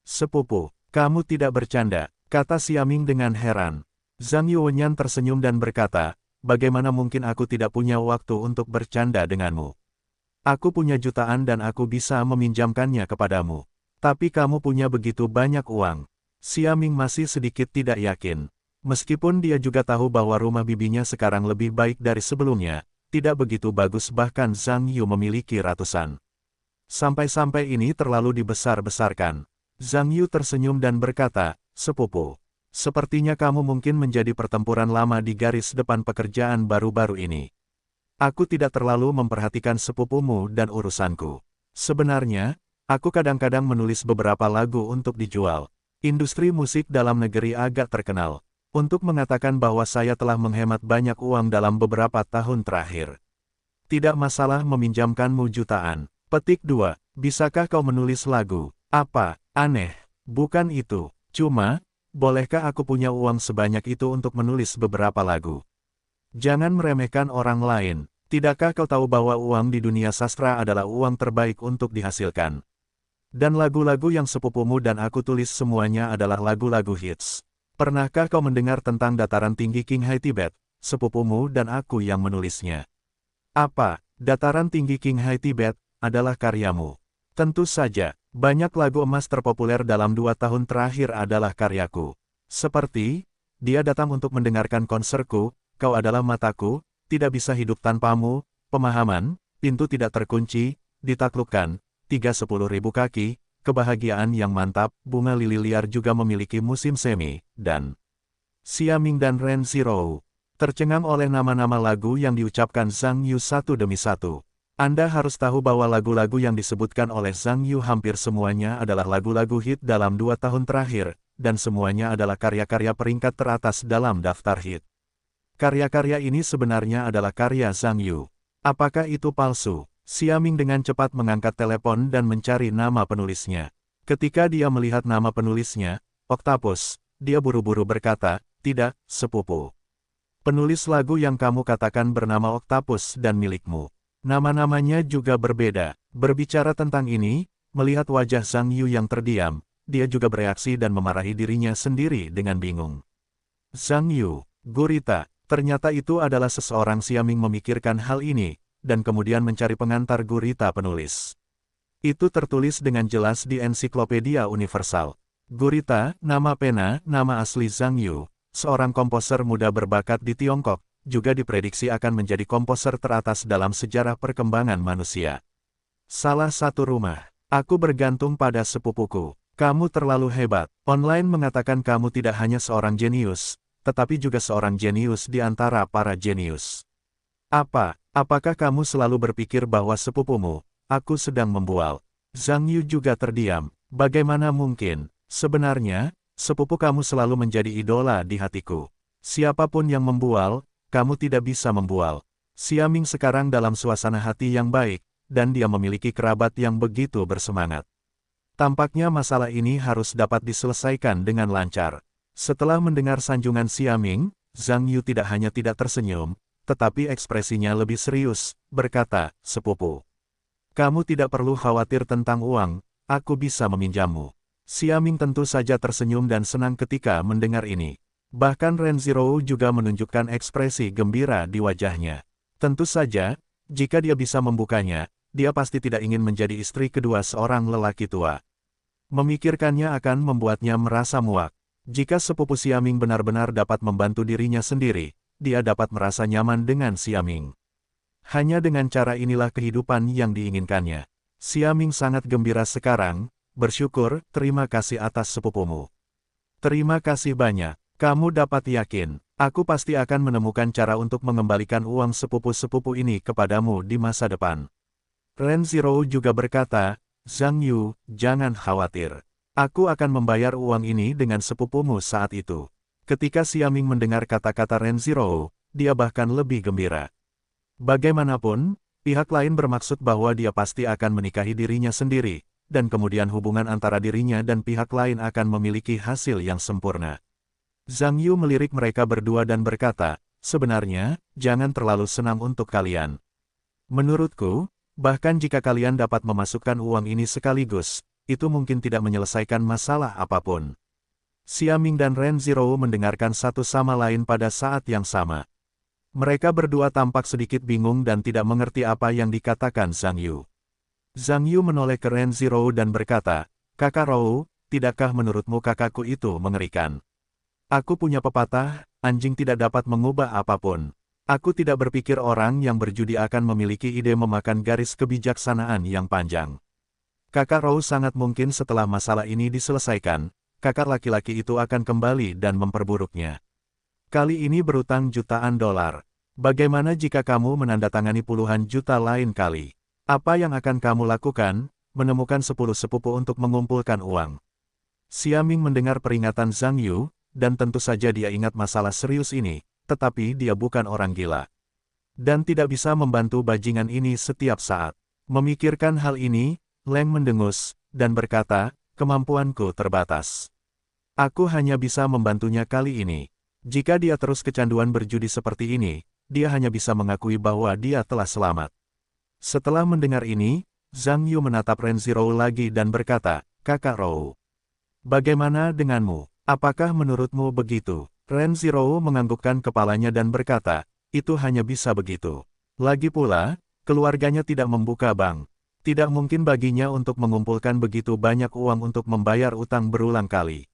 Sepupu, kamu tidak bercanda, kata Xiaming dengan heran. Zhang Yuwenyan tersenyum dan berkata, bagaimana mungkin aku tidak punya waktu untuk bercanda denganmu? Aku punya jutaan dan aku bisa meminjamkannya kepadamu. Tapi kamu punya begitu banyak uang. Xiaming masih sedikit tidak yakin. Meskipun dia juga tahu bahwa rumah bibinya sekarang lebih baik dari sebelumnya, tidak begitu bagus bahkan Zhang Yu memiliki ratusan. Sampai-sampai ini terlalu dibesar-besarkan. Zhang Yu tersenyum dan berkata, sepupu, sepertinya kamu mungkin menjadi pertempuran lama di garis depan pekerjaan baru-baru ini. Aku tidak terlalu memperhatikan sepupumu dan urusanku. Sebenarnya, aku kadang-kadang menulis beberapa lagu untuk dijual. Industri musik dalam negeri agak terkenal. Untuk mengatakan bahwa saya telah menghemat banyak uang dalam beberapa tahun terakhir. Tidak masalah meminjamkanmu jutaan. Petik 2. Bisakah kau menulis lagu? Apa? Aneh. Bukan itu. Cuma, bolehkah aku punya uang sebanyak itu untuk menulis beberapa lagu? Jangan meremehkan orang lain. Tidakkah kau tahu bahwa uang di dunia sastra adalah uang terbaik untuk dihasilkan? Dan lagu-lagu yang sepupumu dan aku tulis semuanya adalah lagu-lagu hits. Pernahkah kau mendengar tentang dataran tinggi Qinghai Tibet? Sepupumu dan aku yang menulisnya. Apa? Dataran tinggi Qinghai Tibet adalah karyamu. Tentu saja, banyak lagu emas terpopuler dalam 2 tahun terakhir adalah karyaku. Seperti, dia datang untuk mendengarkan konserku, kau adalah mataku, tidak bisa hidup tanpamu, pemahaman, pintu tidak terkunci, ditaklukkan, 10.000 kaki, kebahagiaan yang mantap, bunga lili liar juga memiliki musim semi, dan Xiaming dan Ren Zhirou. Tercengang oleh nama-nama lagu yang diucapkan Zhang Yu satu demi satu. Anda harus tahu bahwa lagu-lagu yang disebutkan oleh Zhang Yu hampir semuanya adalah lagu-lagu hit dalam 2 tahun terakhir, dan semuanya adalah karya-karya peringkat teratas dalam daftar hit. Karya-karya ini sebenarnya adalah karya Zhang Yu. Apakah itu palsu? Xiaming dengan cepat mengangkat telepon dan mencari nama penulisnya. Ketika dia melihat nama penulisnya, Octopus, dia buru-buru berkata, tidak, sepupu. Penulis lagu yang kamu katakan bernama Octopus dan milikmu. Nama-namanya juga berbeda. Berbicara tentang ini, melihat wajah Zhang Yu yang terdiam, dia juga bereaksi dan memarahi dirinya sendiri dengan bingung. Zhang Yu, gurita, ternyata itu adalah seseorang. Xiaming memikirkan hal ini, dan kemudian mencari pengantar gurita penulis. Itu tertulis dengan jelas di Ensiklopedia Universal. Gurita, nama pena, nama asli Zhang Yu, seorang komposer muda berbakat di Tiongkok, juga diprediksi akan menjadi komposer teratas dalam sejarah perkembangan manusia. Salah satu rumah. Aku bergantung pada sepupuku. Kamu terlalu hebat. Online mengatakan kamu tidak hanya seorang jenius, tetapi juga seorang jenius di antara para jenius. Apakah kamu selalu berpikir bahwa sepupumu, aku sedang membual? Zhang Yu juga terdiam. Bagaimana mungkin? Sebenarnya, sepupu kamu selalu menjadi idola di hatiku. Siapapun yang membual, kamu tidak bisa membual. Xiaming sekarang dalam suasana hati yang baik, dan dia memiliki kerabat yang begitu bersemangat. Tampaknya masalah ini harus dapat diselesaikan dengan lancar. Setelah mendengar sanjungan Xiaming, Zhang Yu tidak hanya tidak tersenyum, tetapi ekspresinya lebih serius, berkata, sepupu. Kamu tidak perlu khawatir tentang uang, aku bisa meminjammu. Xiaming tentu saja tersenyum dan senang ketika mendengar ini. Bahkan Ren Zhirou juga menunjukkan ekspresi gembira di wajahnya. Tentu saja, jika dia bisa membukanya, dia pasti tidak ingin menjadi istri kedua seorang lelaki tua. Memikirkannya akan membuatnya merasa muak. Jika sepupu Xiaming benar-benar dapat membantu dirinya sendiri, dia dapat merasa nyaman dengan Xiaming. Hanya dengan cara inilah kehidupan yang diinginkannya. Xiaming sangat gembira sekarang, bersyukur, terima kasih atas sepupumu. Terima kasih banyak, kamu dapat yakin, aku pasti akan menemukan cara untuk mengembalikan uang sepupu-sepupu ini kepadamu di masa depan. Ren Zhirou juga berkata, Zhang Yu, jangan khawatir. Aku akan membayar uang ini dengan sepupumu saat itu. Ketika Xiaming mendengar kata-kata Ren Zhirou, dia bahkan lebih gembira. Bagaimanapun, pihak lain bermaksud bahwa dia pasti akan menikahi dirinya sendiri, dan kemudian hubungan antara dirinya dan pihak lain akan memiliki hasil yang sempurna. Zhang Yu melirik mereka berdua dan berkata, sebenarnya, jangan terlalu senang untuk kalian. Menurutku, bahkan jika kalian dapat memasukkan uang ini sekaligus, itu mungkin tidak menyelesaikan masalah apapun. Xiaming dan Ren Zhirou mendengarkan satu sama lain pada saat yang sama. Mereka berdua tampak sedikit bingung dan tidak mengerti apa yang dikatakan Zhang Yu. Zhang Yu menoleh ke Ren Zhirou dan berkata, Kakak Rou, tidakkah menurutmu kakakku itu mengerikan? Aku punya pepatah, anjing tidak dapat mengubah apapun. Aku tidak berpikir orang yang berjudi akan memiliki ide memakan garis kebijaksanaan yang panjang. Kakak Rou sangat mungkin setelah masalah ini diselesaikan, kakak laki-laki itu akan kembali dan memperburuknya. Kali ini berutang jutaan dolar. Bagaimana jika kamu menandatangani puluhan juta lain kali? Apa yang akan kamu lakukan? Menemukan 10 sepupu untuk mengumpulkan uang. Xiaming mendengar peringatan Zhang Yu, dan tentu saja dia ingat masalah serius ini, tetapi dia bukan orang gila. Dan tidak bisa membantu bajingan ini setiap saat. Memikirkan hal ini, Leng mendengus, dan berkata, kemampuanku terbatas. Aku hanya bisa membantunya kali ini. Jika dia terus kecanduan berjudi seperti ini, dia hanya bisa mengakui bahwa dia telah selamat. Setelah mendengar ini, Zhang Yu menatap Ren Zhirou lagi dan berkata, Kakak Rou. Bagaimana denganmu? Apakah menurutmu begitu? Ren Zhirou menganggukkan kepalanya dan berkata, itu hanya bisa begitu. Lagi pula, keluarganya tidak membuka bank. Tidak mungkin baginya untuk mengumpulkan begitu banyak uang untuk membayar utang berulang kali.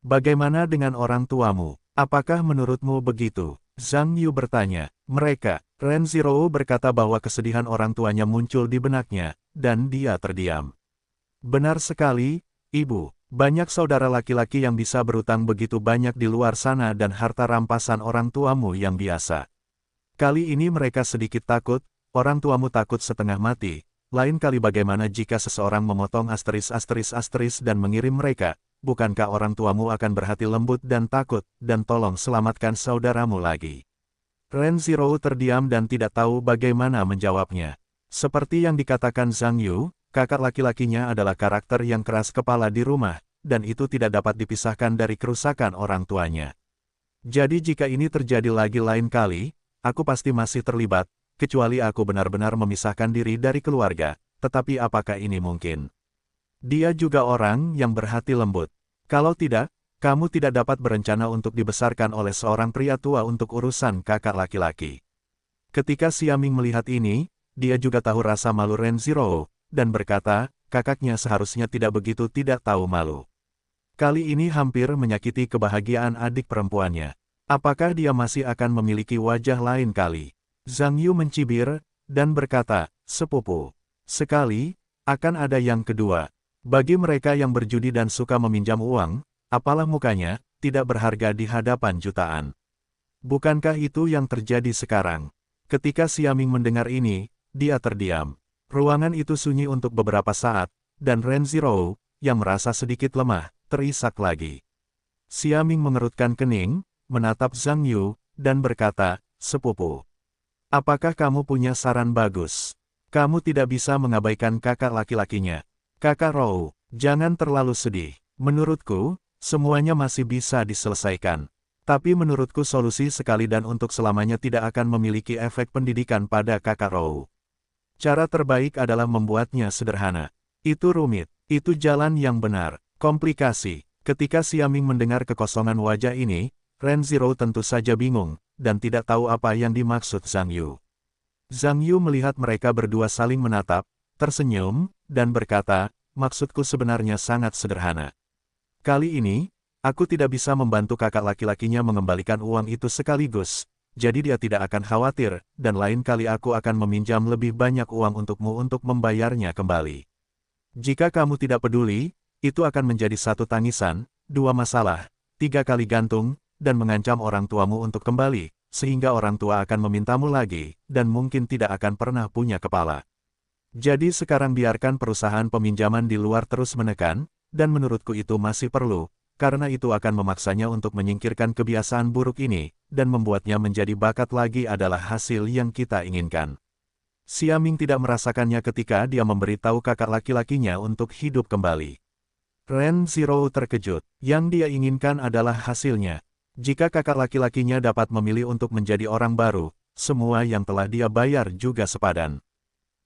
Bagaimana dengan orang tuamu? Apakah menurutmu begitu? Zhang Yu bertanya. Mereka, Ren Zhirou berkata bahwa kesedihan orang tuanya muncul di benaknya, dan dia terdiam. Benar sekali, Ibu. Banyak saudara laki-laki yang bisa berutang begitu banyak di luar sana dan harta rampasan orang tuamu yang biasa. Kali ini mereka sedikit takut, orang tuamu takut setengah mati. Lain kali bagaimana jika seseorang memotong asteris dan mengirim mereka, bukankah orang tuamu akan berhati lembut dan takut, dan tolong selamatkan saudaramu lagi. Ren Zhirou terdiam dan tidak tahu bagaimana menjawabnya. Seperti yang dikatakan Zhang Yu, kakak laki-lakinya adalah karakter yang keras kepala di rumah, dan itu tidak dapat dipisahkan dari kerusakan orang tuanya. Jadi jika ini terjadi lagi lain kali, aku pasti masih terlibat, kecuali aku benar-benar memisahkan diri dari keluarga, tetapi apakah ini mungkin? Dia juga orang yang berhati lembut. Kalau tidak, kamu tidak dapat berencana untuk dibesarkan oleh seorang pria tua untuk urusan kakak laki-laki. Ketika Xiaming melihat ini, dia juga tahu rasa malu Ren Zhirou, dan berkata, kakaknya seharusnya tidak begitu tidak tahu malu. Kali ini hampir menyakiti kebahagiaan adik perempuannya. Apakah dia masih akan memiliki wajah lain kali? Zhang Yu mencibir, dan berkata, sepupu. Sekali, akan ada yang kedua. Bagi mereka yang berjudi dan suka meminjam uang, apalah mukanya, tidak berharga di hadapan jutaan. Bukankah itu yang terjadi sekarang? Ketika Xiaming mendengar ini, dia terdiam. Ruangan itu sunyi untuk beberapa saat, dan Ren Zhirou, yang merasa sedikit lemah, terisak lagi. Xiaming mengerutkan kening, menatap Zhang Yu, dan berkata, sepupu. Apakah kamu punya saran bagus? Kamu tidak bisa mengabaikan kakak laki-lakinya. Kakak Rou, jangan terlalu sedih. Menurutku, semuanya masih bisa diselesaikan. Tapi menurutku solusi sekali dan untuk selamanya tidak akan memiliki efek pendidikan pada kakak Rou. Cara terbaik adalah membuatnya sederhana. Itu rumit. Itu jalan yang benar. Komplikasi. Ketika Xiaming mendengar kekosongan wajah ini, Ren Zhirou tentu saja bingung, dan tidak tahu apa yang dimaksud Zhang Yu. Zhang Yu melihat mereka berdua saling menatap, tersenyum, dan berkata, maksudku sebenarnya sangat sederhana. Kali ini, aku tidak bisa membantu kakak laki-lakinya mengembalikan uang itu sekaligus, jadi dia tidak akan khawatir, dan lain kali aku akan meminjam lebih banyak uang untukmu untuk membayarnya kembali. Jika kamu tidak peduli, itu akan menjadi satu tangisan, 2 masalah, 3 kali gantung, dan mengancam orang tuamu untuk kembali, sehingga orang tua akan memintamu lagi, dan mungkin tidak akan pernah punya kepala. Jadi sekarang biarkan perusahaan peminjaman di luar terus menekan, dan menurutku itu masih perlu, karena itu akan memaksanya untuk menyingkirkan kebiasaan buruk ini, dan membuatnya menjadi bakat lagi adalah hasil yang kita inginkan. Xiaming tidak merasakannya ketika dia memberitahu kakak laki-lakinya untuk hidup kembali. Ren Zhiro terkejut, yang dia inginkan adalah hasilnya. Jika kakak laki-lakinya dapat memilih untuk menjadi orang baru, semua yang telah dia bayar juga sepadan.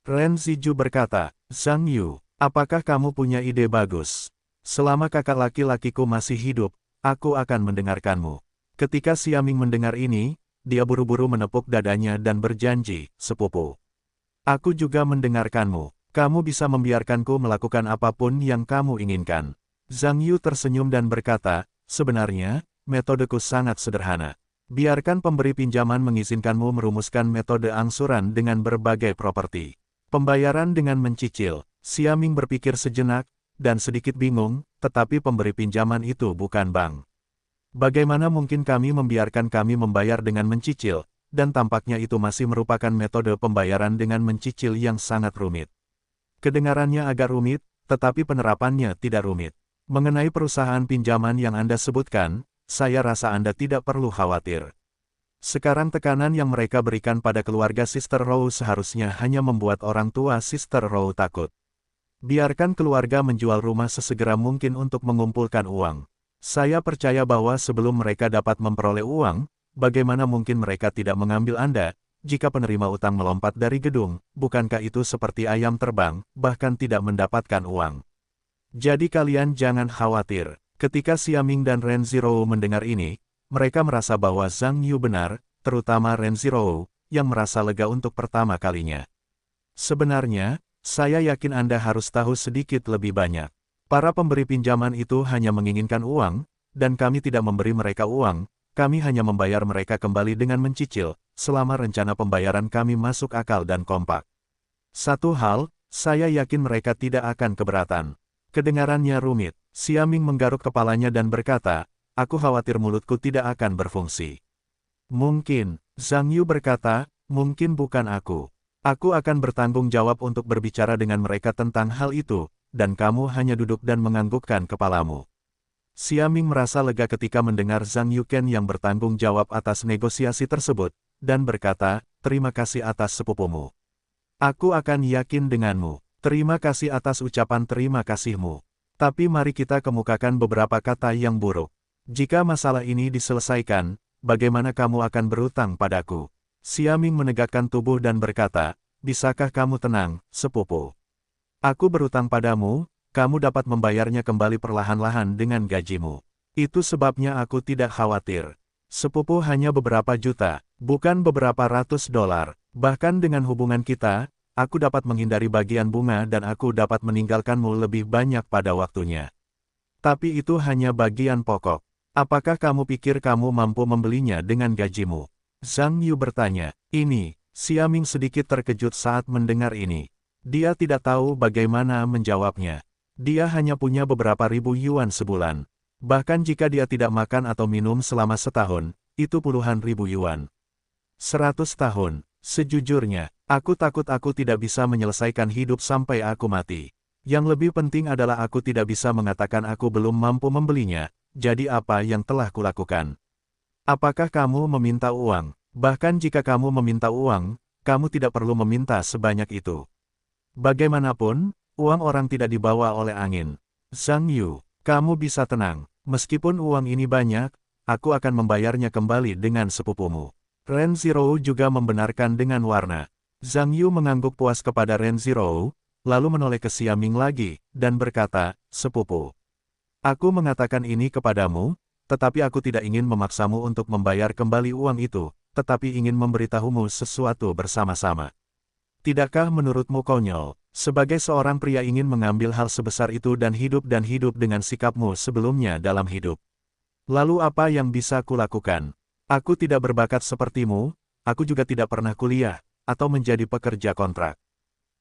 Ren Ziju berkata, Zhang Yu, apakah kamu punya ide bagus? Selama kakak laki-lakiku masih hidup, aku akan mendengarkanmu. Ketika Xiaming mendengar ini, dia buru-buru menepuk dadanya dan berjanji, sepupu. Aku juga mendengarkanmu. Kamu bisa membiarkanku melakukan apapun yang kamu inginkan. Zhang Yu tersenyum dan berkata, sebenarnya, metodeku sangat sederhana. Biarkan pemberi pinjaman mengizinkanmu merumuskan metode angsuran dengan berbagai properti. Pembayaran dengan mencicil. Xiaming berpikir sejenak, dan sedikit bingung, tetapi pemberi pinjaman itu bukan bank. Bagaimana mungkin kami membiarkan kami membayar dengan mencicil, dan tampaknya itu masih merupakan metode pembayaran dengan mencicil yang sangat rumit. Kedengarannya agak rumit, tetapi penerapannya tidak rumit. Mengenai perusahaan pinjaman yang Anda sebutkan, saya rasa Anda tidak perlu khawatir. Sekarang tekanan yang mereka berikan pada keluarga Sister Row seharusnya hanya membuat orang tua Sister Row takut. Biarkan keluarga menjual rumah sesegera mungkin untuk mengumpulkan uang. Saya percaya bahwa sebelum mereka dapat memperoleh uang, bagaimana mungkin mereka tidak mengambil Anda, jika penerima utang melompat dari gedung, bukankah itu seperti ayam terbang, bahkan tidak mendapatkan uang. Jadi kalian jangan khawatir. Ketika Xiaming dan Ren Zhiro mendengar ini, mereka merasa bahwa Zhang Yu benar, terutama Ren Zhiro, yang merasa lega untuk pertama kalinya. Sebenarnya, saya yakin Anda harus tahu sedikit lebih banyak. Para pemberi pinjaman itu hanya menginginkan uang, dan kami tidak memberi mereka uang, kami hanya membayar mereka kembali dengan mencicil, selama rencana pembayaran kami masuk akal dan kompak. Satu hal, saya yakin mereka tidak akan keberatan. Kedengarannya rumit, Xiaming menggaruk kepalanya dan berkata, aku khawatir mulutku tidak akan berfungsi. Mungkin, Zhang Yu berkata, mungkin bukan aku. Aku akan bertanggung jawab untuk berbicara dengan mereka tentang hal itu, dan kamu hanya duduk dan menganggukkan kepalamu. Xiaming merasa lega ketika mendengar Zhang Yuken yang bertanggung jawab atas negosiasi tersebut, dan berkata, terima kasih atas sepupumu. Aku akan yakin denganmu. Terima kasih atas ucapan terima kasihmu. Tapi mari kita kemukakan beberapa kata yang buruk. Jika masalah ini diselesaikan, bagaimana kamu akan berutang padaku? Xiaming menegakkan tubuh dan berkata, bisakah kamu tenang, sepupu? Aku berutang padamu, kamu dapat membayarnya kembali perlahan-lahan dengan gajimu. Itu sebabnya aku tidak khawatir. Sepupu hanya beberapa juta, bukan beberapa ratus dolar. Bahkan dengan hubungan kita, aku dapat menghindari bagian bunga dan aku dapat meninggalkanmu lebih banyak pada waktunya. Tapi itu hanya bagian pokok. Apakah kamu pikir kamu mampu membelinya dengan gajimu? Zhang Yu bertanya. Xiaming sedikit terkejut saat mendengar ini. Dia tidak tahu bagaimana menjawabnya. Dia hanya punya beberapa ribu yuan sebulan. Bahkan jika dia tidak makan atau minum selama setahun, itu puluhan ribu yuan. 100 tahun. Sejujurnya, aku takut aku tidak bisa menyelesaikan hidup sampai aku mati. Yang lebih penting adalah aku tidak bisa mengatakan aku belum mampu membelinya, jadi apa yang telah kulakukan? Apakah kamu meminta uang? Bahkan jika kamu meminta uang, kamu tidak perlu meminta sebanyak itu. Bagaimanapun, uang orang tidak dibawa oleh angin. Zhang Yu, kamu bisa tenang. Meskipun uang ini banyak, aku akan membayarnya kembali dengan sepupumu. Ren Zhiro juga membenarkan dengan warna. Zhang Yu mengangguk puas kepada Ren Zhiro, lalu menoleh ke Xiaming lagi, dan berkata, sepupu. Aku mengatakan ini kepadamu, tetapi aku tidak ingin memaksamu untuk membayar kembali uang itu, tetapi ingin memberitahumu sesuatu bersama-sama. Tidakkah menurutmu konyol, sebagai seorang pria ingin mengambil hal sebesar itu dan hidup dengan sikapmu sebelumnya dalam hidup? Lalu apa yang bisa kulakukan? Aku tidak berbakat sepertimu, aku juga tidak pernah kuliah, atau menjadi pekerja kontrak.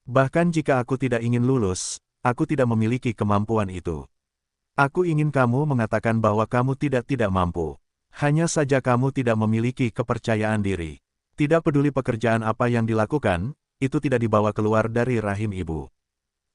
Bahkan jika aku tidak ingin lulus, aku tidak memiliki kemampuan itu. Aku ingin kamu mengatakan bahwa kamu tidak mampu. Hanya saja kamu tidak memiliki kepercayaan diri. Tidak peduli pekerjaan apa yang dilakukan, itu tidak dibawa keluar dari rahim ibu.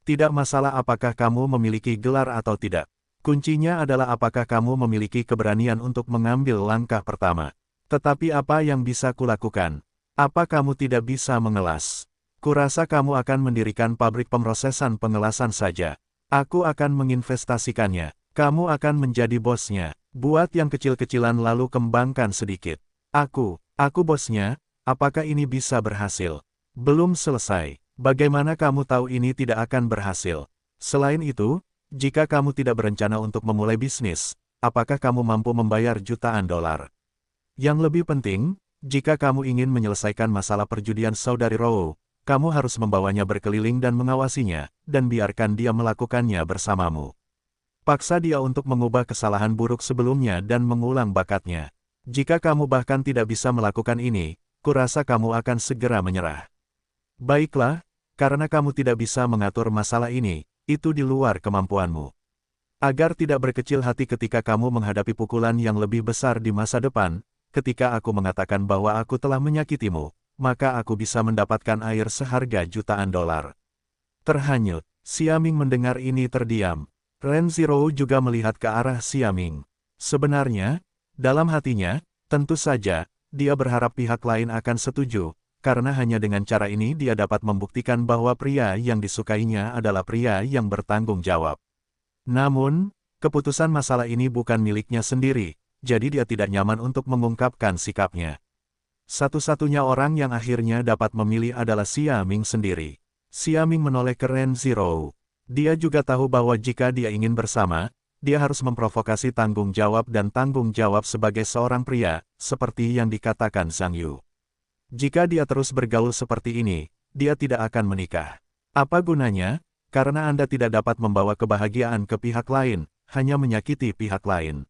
Tidak masalah apakah kamu memiliki gelar atau tidak. Kuncinya adalah apakah kamu memiliki keberanian untuk mengambil langkah pertama. Tetapi apa yang bisa kulakukan? Apa kamu tidak bisa mengelas? Kurasa kamu akan mendirikan pabrik pemrosesan pengelasan saja. Aku akan menginvestasikannya. Kamu akan menjadi bosnya. Buat yang kecil-kecilan lalu kembangkan sedikit. Aku bosnya, apakah ini bisa berhasil? Belum selesai. Bagaimana kamu tahu ini tidak akan berhasil? Selain itu, jika kamu tidak berencana untuk memulai bisnis, apakah kamu mampu membayar jutaan dolar? Yang lebih penting, jika kamu ingin menyelesaikan masalah perjudian saudari Rowe, kamu harus membawanya berkeliling dan mengawasinya, dan biarkan dia melakukannya bersamamu. Paksa dia untuk mengubah kesalahan buruk sebelumnya dan mengulang bakatnya. Jika kamu bahkan tidak bisa melakukan ini, kurasa kamu akan segera menyerah. Baiklah, karena kamu tidak bisa mengatur masalah ini, itu di luar kemampuanmu. Agar tidak berkecil hati ketika kamu menghadapi pukulan yang lebih besar di masa depan, ketika aku mengatakan bahwa aku telah menyakitimu, maka aku bisa mendapatkan air seharga jutaan dolar. Terhanyut, Xiaming mendengar ini terdiam. Renziro juga melihat ke arah Xiaming. Sebenarnya, dalam hatinya, tentu saja, dia berharap pihak lain akan setuju, karena hanya dengan cara ini dia dapat membuktikan bahwa pria yang disukainya adalah pria yang bertanggung jawab. Namun, keputusan masalah ini bukan miliknya sendiri, jadi dia tidak nyaman untuk mengungkapkan sikapnya. Satu-satunya orang yang akhirnya dapat memilih adalah Xiaming sendiri. Xiaming menoleh ke Renziro. Dia juga tahu bahwa jika dia ingin bersama, dia harus memprovokasi tanggung jawab dan tanggung jawab sebagai seorang pria, seperti yang dikatakan Zhang Yu. Jika dia terus bergaul seperti ini, dia tidak akan menikah. Apa gunanya? Karena Anda tidak dapat membawa kebahagiaan ke pihak lain, hanya menyakiti pihak lain.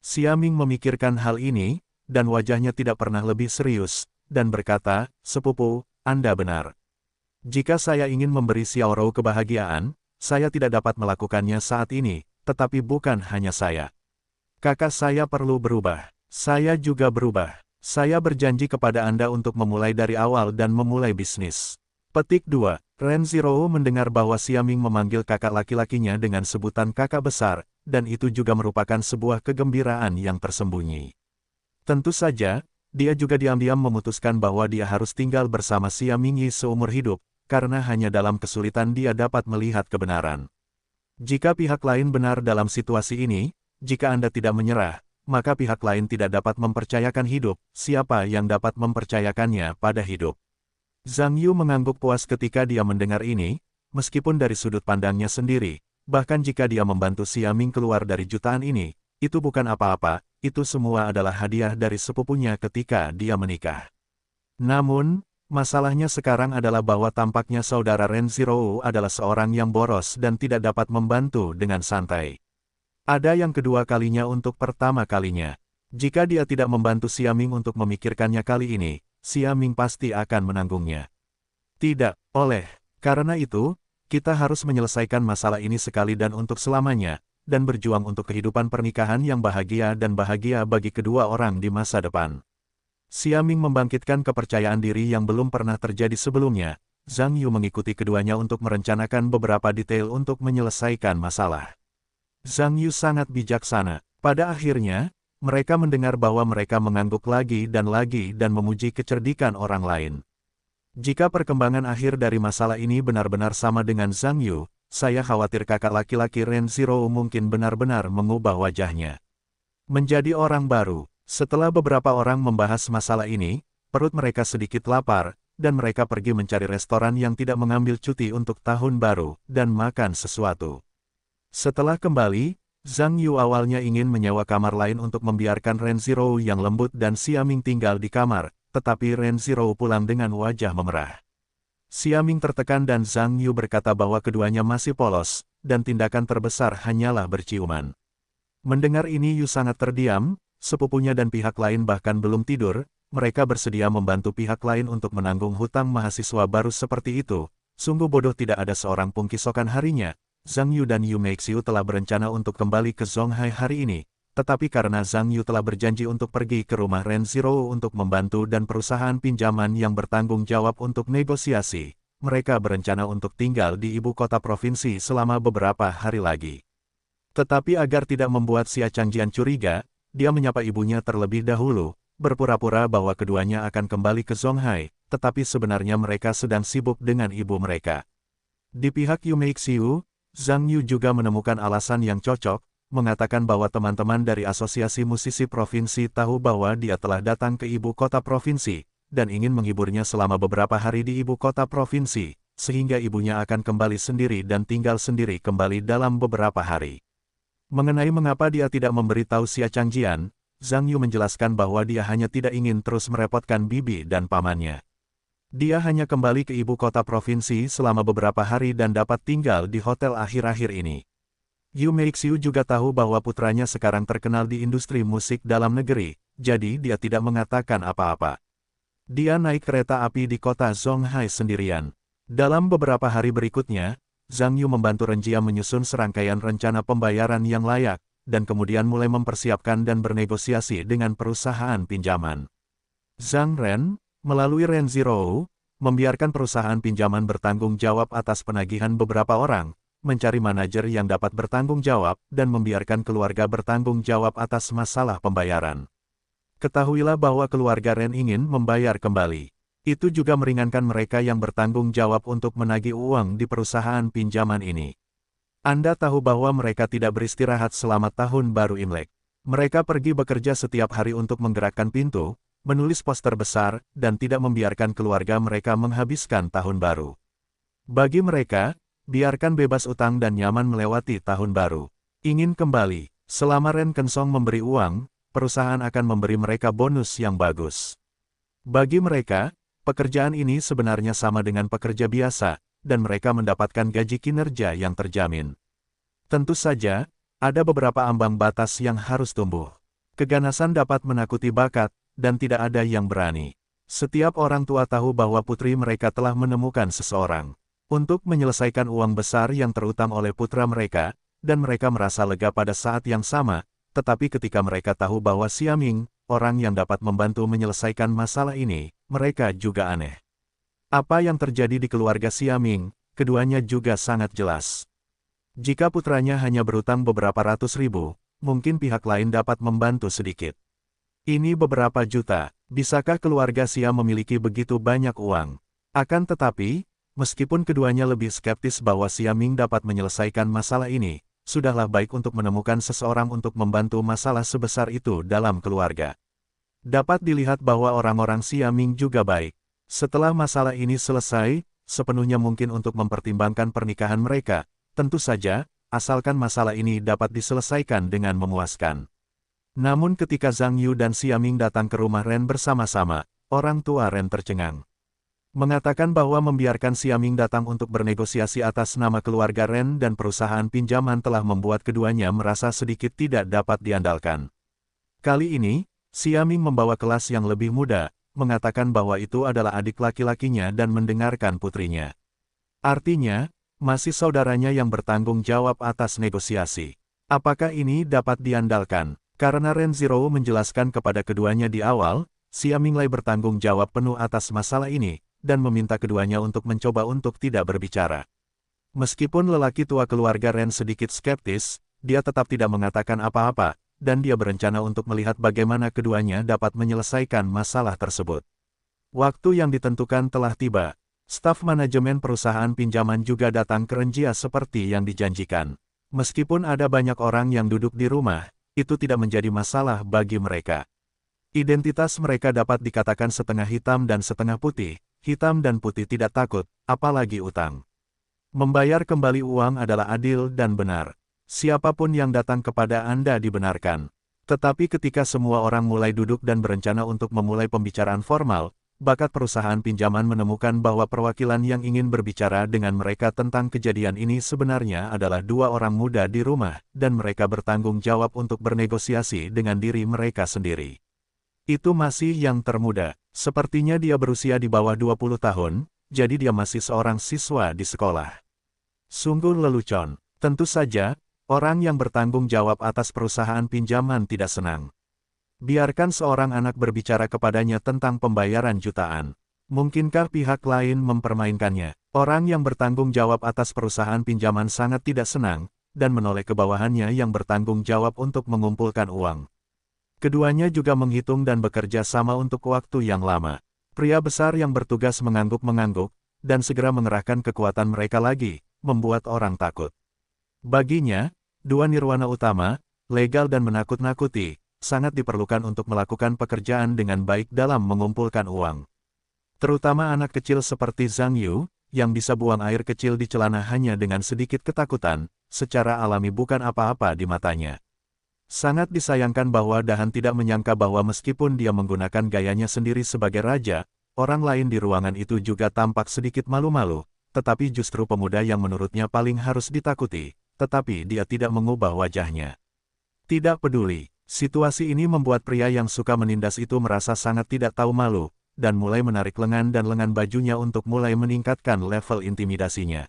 Xiaming memikirkan hal ini, dan wajahnya tidak pernah lebih serius, dan berkata, "Sepupu, Anda benar. Jika saya ingin memberi Xiaorou kebahagiaan, saya tidak dapat melakukannya saat ini, tetapi bukan hanya saya. Kakak saya perlu berubah. Saya juga berubah. Saya berjanji kepada Anda untuk memulai dari awal dan memulai bisnis." Petik 2. Renziro mendengar bahwa Xiaming memanggil kakak laki-lakinya dengan sebutan kakak besar, dan itu juga merupakan sebuah kegembiraan yang tersembunyi. Tentu saja, dia juga diam-diam memutuskan bahwa dia harus tinggal bersama Xiaming Yi seumur hidup, karena hanya dalam kesulitan dia dapat melihat kebenaran. Jika pihak lain benar dalam situasi ini, jika Anda tidak menyerah, maka pihak lain tidak dapat mempercayakan hidup, siapa yang dapat mempercayakannya pada hidup. Zhang Yu mengangguk puas ketika dia mendengar ini, meskipun dari sudut pandangnya sendiri, bahkan jika dia membantu Xiaming keluar dari jutaan ini, itu bukan apa-apa, itu semua adalah hadiah dari sepupunya ketika dia menikah. Namun, masalahnya sekarang adalah bahwa tampaknya saudara Renziro adalah seorang yang boros dan tidak dapat membantu dengan santai. Ada yang kedua kalinya untuk pertama kalinya. Jika dia tidak membantu Xiaming untuk memikirkannya kali ini, Xiaming pasti akan menanggungnya. Tidak, karena itu, kita harus menyelesaikan masalah ini sekali dan untuk selamanya, dan berjuang untuk kehidupan pernikahan yang bahagia dan bahagia bagi kedua orang di masa depan. Xiaming membangkitkan kepercayaan diri yang belum pernah terjadi sebelumnya. Zhang Yu mengikuti keduanya untuk merencanakan beberapa detail untuk menyelesaikan masalah. Zhang Yu sangat bijaksana. Pada akhirnya, mereka mendengar bahwa mereka mengangguk lagi dan memuji kecerdikan orang lain. Jika perkembangan akhir dari masalah ini benar-benar sama dengan Zhang Yu, saya khawatir kakak laki-laki Renziro mungkin benar-benar mengubah wajahnya menjadi orang baru. Setelah beberapa orang membahas masalah ini, perut mereka sedikit lapar, dan mereka pergi mencari restoran yang tidak mengambil cuti untuk tahun baru, dan makan sesuatu. Setelah kembali, Zhang Yu awalnya ingin menyewa kamar lain untuk membiarkan Renziro yang lembut dan Xiaming tinggal di kamar, tetapi Renziro pulang dengan wajah memerah. Xiaming tertekan dan Zhang Yu berkata bahwa keduanya masih polos, dan tindakan terbesar hanyalah berciuman. Mendengar ini Yu sangat terdiam, sepupunya dan pihak lain bahkan belum tidur, mereka bersedia membantu pihak lain untuk menanggung hutang mahasiswa baru seperti itu. Sungguh bodoh tidak ada seorang pun keesokan harinya. Zhang Yu dan Yu Meixiu telah berencana untuk kembali ke Zonghai hari ini, tetapi karena Zhang Yu telah berjanji untuk pergi ke rumah Ren Zero untuk membantu dan perusahaan pinjaman yang bertanggung jawab untuk negosiasi, mereka berencana untuk tinggal di ibu kota provinsi selama beberapa hari lagi. Tetapi agar tidak membuat Xia Changjian curiga, dia menyapa ibunya terlebih dahulu, berpura-pura bahwa keduanya akan kembali ke Zonghai, tetapi sebenarnya mereka sedang sibuk dengan ibu mereka. Di pihak Yu Meixiu, Zhang Yu juga menemukan alasan yang cocok, mengatakan bahwa teman-teman dari Asosiasi Musisi Provinsi tahu bahwa dia telah datang ke ibu kota provinsi, dan ingin menghiburnya selama beberapa hari di ibu kota provinsi, sehingga ibunya akan kembali sendiri dan tinggal sendiri kembali dalam beberapa hari. Mengenai mengapa dia tidak memberitahu Xia Changjian, Zhang Yu menjelaskan bahwa dia hanya tidak ingin terus merepotkan bibi dan pamannya. Dia hanya kembali ke ibu kota provinsi selama beberapa hari dan dapat tinggal di hotel akhir-akhir ini. Yu Meixiu juga tahu bahwa putranya sekarang terkenal di industri musik dalam negeri, jadi dia tidak mengatakan apa-apa. Dia naik kereta api di kota Zonghai sendirian. Dalam beberapa hari berikutnya, Zhang Yu membantu Ren Jia menyusun serangkaian rencana pembayaran yang layak, dan kemudian mulai mempersiapkan dan bernegosiasi dengan perusahaan pinjaman. Zhang Ren, melalui Ren Zero, membiarkan perusahaan pinjaman bertanggung jawab atas penagihan beberapa orang, mencari manajer yang dapat bertanggung jawab, dan membiarkan keluarga bertanggung jawab atas masalah pembayaran. Ketahuilah bahwa keluarga Ren ingin membayar kembali. Itu juga meringankan mereka yang bertanggung jawab untuk menagih uang di perusahaan pinjaman ini. Anda tahu bahwa mereka tidak beristirahat selama tahun baru Imlek. Mereka pergi bekerja setiap hari untuk menggerakkan pintu, menulis poster besar, dan tidak membiarkan keluarga mereka menghabiskan tahun baru. Bagi mereka, biarkan bebas utang dan nyaman melewati tahun baru. Ingin kembali, selama Ren Kensong memberi uang, perusahaan akan memberi mereka bonus yang bagus. Bagi mereka, pekerjaan ini sebenarnya sama dengan pekerja biasa, dan mereka mendapatkan gaji kinerja yang terjamin. Tentu saja, ada beberapa ambang batas yang harus tumbuh. Keganasan dapat menakuti bakat, dan tidak ada yang berani. Setiap orang tua tahu bahwa putri mereka telah menemukan seseorang untuk menyelesaikan uang besar yang terutang oleh putra mereka, dan mereka merasa lega pada saat yang sama, tetapi ketika mereka tahu bahwa Xiaming, orang yang dapat membantu menyelesaikan masalah ini, mereka juga aneh. Apa yang terjadi di keluarga Xiaming, keduanya juga sangat jelas. Jika putranya hanya berutang beberapa ratus ribu, mungkin pihak lain dapat membantu sedikit. Ini beberapa juta, bisakah keluarga Xia memiliki begitu banyak uang? Akan tetapi, meskipun keduanya lebih skeptis bahwa Xiaming dapat menyelesaikan masalah ini, sudahlah baik untuk menemukan seseorang untuk membantu masalah sebesar itu dalam keluarga. Dapat dilihat bahwa orang-orang Xiaming juga baik. Setelah masalah ini selesai, sepenuhnya mungkin untuk mempertimbangkan pernikahan mereka, tentu saja, asalkan masalah ini dapat diselesaikan dengan memuaskan. Namun ketika Zhang Yu dan Xiaming datang ke rumah Ren bersama-sama, orang tua Ren tercengang. Mengatakan bahwa membiarkan Xiaming datang untuk bernegosiasi atas nama keluarga Ren dan perusahaan pinjaman telah membuat keduanya merasa sedikit tidak dapat diandalkan. Kali ini, Xiaming membawa kelas yang lebih muda, mengatakan bahwa itu adalah adik laki-lakinya dan mendengarkan putrinya. Artinya, masih saudaranya yang bertanggung jawab atas negosiasi. Apakah ini dapat diandalkan? Karena Ren Zero menjelaskan kepada keduanya di awal, Xiaming Lai bertanggung jawab penuh atas masalah ini, dan meminta keduanya untuk mencoba untuk tidak berbicara. Meskipun lelaki tua keluarga Ren sedikit skeptis, dia tetap tidak mengatakan apa-apa, dan dia berencana untuk melihat bagaimana keduanya dapat menyelesaikan masalah tersebut. Waktu yang ditentukan telah tiba. Staf manajemen perusahaan pinjaman juga datang ke Ren Jia seperti yang dijanjikan. Meskipun ada banyak orang yang duduk di rumah, itu tidak menjadi masalah bagi mereka. Identitas mereka dapat dikatakan setengah hitam dan setengah putih. Hitam dan putih tidak takut, apalagi utang. Membayar kembali uang adalah adil dan benar. Siapapun yang datang kepada Anda dibenarkan. Tetapi ketika semua orang mulai duduk dan berencana untuk memulai pembicaraan formal, bakat perusahaan pinjaman menemukan bahwa perwakilan yang ingin berbicara dengan mereka tentang kejadian ini sebenarnya adalah dua orang muda di rumah, dan mereka bertanggung jawab untuk bernegosiasi dengan diri mereka sendiri. Itu masih yang termuda. Sepertinya dia berusia di bawah 20 tahun, jadi dia masih seorang siswa di sekolah. Sungguh lelucon. Tentu saja, Orang yang bertanggung jawab atas perusahaan pinjaman tidak senang. Biarkan seorang anak berbicara kepadanya tentang pembayaran jutaan. Mungkinkah pihak lain mempermainkannya? Orang yang bertanggung jawab atas perusahaan pinjaman sangat tidak senang, dan menoleh ke bawahannya yang bertanggung jawab untuk mengumpulkan uang. Keduanya juga menghitung dan bekerja sama untuk waktu yang lama. Pria besar yang bertugas mengangguk-mengangguk, dan segera mengerahkan kekuatan mereka lagi, membuat orang takut. Baginya, dua nirwana utama, legal dan menakut-nakuti, sangat diperlukan untuk melakukan pekerjaan dengan baik dalam mengumpulkan uang. Terutama anak kecil seperti Zhang Yu, yang bisa buang air kecil di celana hanya dengan sedikit ketakutan, secara alami bukan apa-apa di matanya. Sangat disayangkan bahwa Dahan tidak menyangka bahwa meskipun dia menggunakan gayanya sendiri sebagai raja, orang lain di ruangan itu juga tampak sedikit malu-malu, tetapi justru pemuda yang menurutnya paling harus ditakuti, tetapi dia tidak mengubah wajahnya. Tidak peduli, situasi ini membuat pria yang suka menindas itu merasa sangat tidak tahu malu, dan mulai menarik lengan dan lengan bajunya untuk mulai meningkatkan level intimidasinya.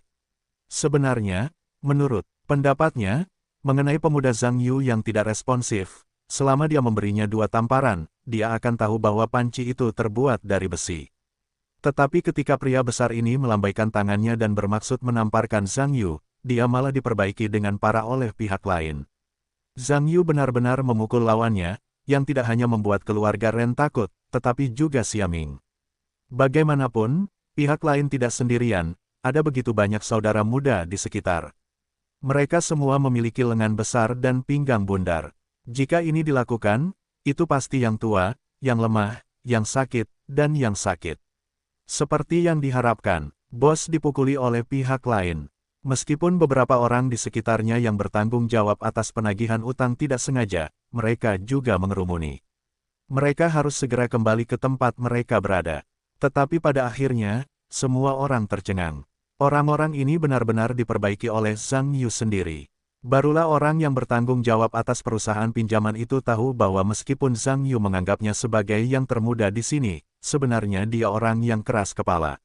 Sebenarnya, menurut pendapatnya, mengenai pemuda Zhang Yu yang tidak responsif, selama dia memberinya 2 tamparan, dia akan tahu bahwa panci itu terbuat dari besi. Tetapi ketika pria besar ini melambaikan tangannya dan bermaksud menamparkan Zhang Yu, dia malah diperbaiki dengan parah oleh pihak lain. Zhang Yu benar-benar memukul lawannya, yang tidak hanya membuat keluarga Ren takut, tetapi juga Xiaming. Bagaimanapun, pihak lain tidak sendirian, ada begitu banyak saudara muda di sekitar. Mereka semua memiliki lengan besar dan pinggang bundar. Jika ini dilakukan, itu pasti yang tua, yang lemah, yang sakit, dan yang sakit. Seperti yang diharapkan, bos dipukuli oleh pihak lain. Meskipun beberapa orang di sekitarnya yang bertanggung jawab atas penagihan utang tidak sengaja, mereka juga mengerumuni. Mereka harus segera kembali ke tempat mereka berada. Tetapi pada akhirnya, semua orang tercengang. Orang-orang ini benar-benar diperbaiki oleh Zhang Yu sendiri. Barulah orang yang bertanggung jawab atas perusahaan pinjaman itu tahu bahwa meskipun Zhang Yu menganggapnya sebagai yang termuda di sini, sebenarnya dia orang yang keras kepala.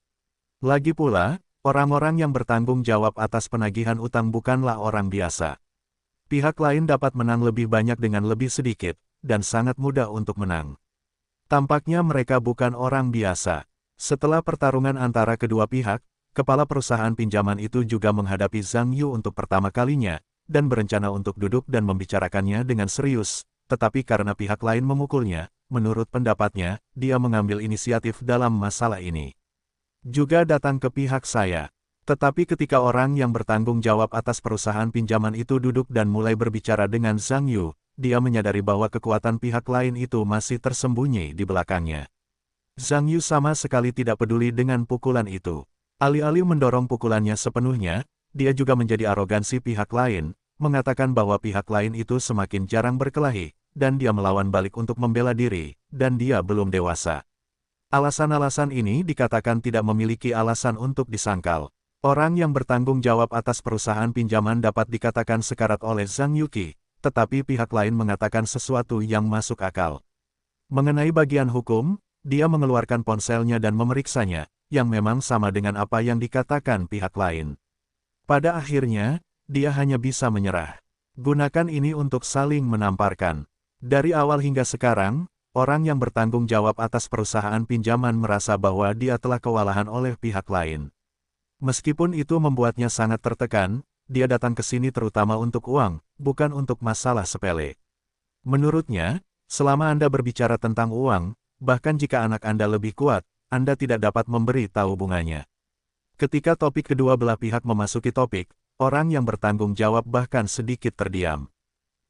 Lagi pula, orang-orang yang bertanggung jawab atas penagihan utang bukanlah orang biasa. Pihak lain dapat menang lebih banyak dengan lebih sedikit, dan sangat mudah untuk menang. Tampaknya mereka bukan orang biasa. Setelah pertarungan antara kedua pihak, kepala perusahaan pinjaman itu juga menghadapi Zhang Yu untuk pertama kalinya, dan berencana untuk duduk dan membicarakannya dengan serius, tetapi karena pihak lain memukulnya, menurut pendapatnya, dia mengambil inisiatif dalam masalah ini. Juga datang ke pihak saya. Tetapi ketika orang yang bertanggung jawab atas perusahaan pinjaman itu duduk dan mulai berbicara dengan Zhang Yu, dia menyadari bahwa kekuatan pihak lain itu masih tersembunyi di belakangnya. Zhang Yu sama sekali tidak peduli dengan pukulan itu. Alih-alih mendorong pukulannya sepenuhnya, dia juga menjadi arogansi pihak lain, mengatakan bahwa pihak lain itu semakin jarang berkelahi, dan dia melawan balik untuk membela diri, dan dia belum dewasa. Alasan-alasan ini dikatakan tidak memiliki alasan untuk disangkal. Orang yang bertanggung jawab atas perusahaan pinjaman dapat dikatakan sekarat oleh Zhang Yuqi, tetapi pihak lain mengatakan sesuatu yang masuk akal. Mengenai bagian hukum, dia mengeluarkan ponselnya dan memeriksanya, yang memang sama dengan apa yang dikatakan pihak lain. Pada akhirnya, dia hanya bisa menyerah. Gunakan ini untuk saling menamparkan. Dari awal hingga sekarang, orang yang bertanggung jawab atas perusahaan pinjaman merasa bahwa dia telah kewalahan oleh pihak lain. Meskipun itu membuatnya sangat tertekan, dia datang ke sini terutama untuk uang, bukan untuk masalah sepele. Menurutnya, selama Anda berbicara tentang uang, bahkan jika anak Anda lebih kuat, Anda tidak dapat memberi tahu bunganya. Ketika topik kedua belah pihak memasuki topik, orang yang bertanggung jawab bahkan sedikit terdiam.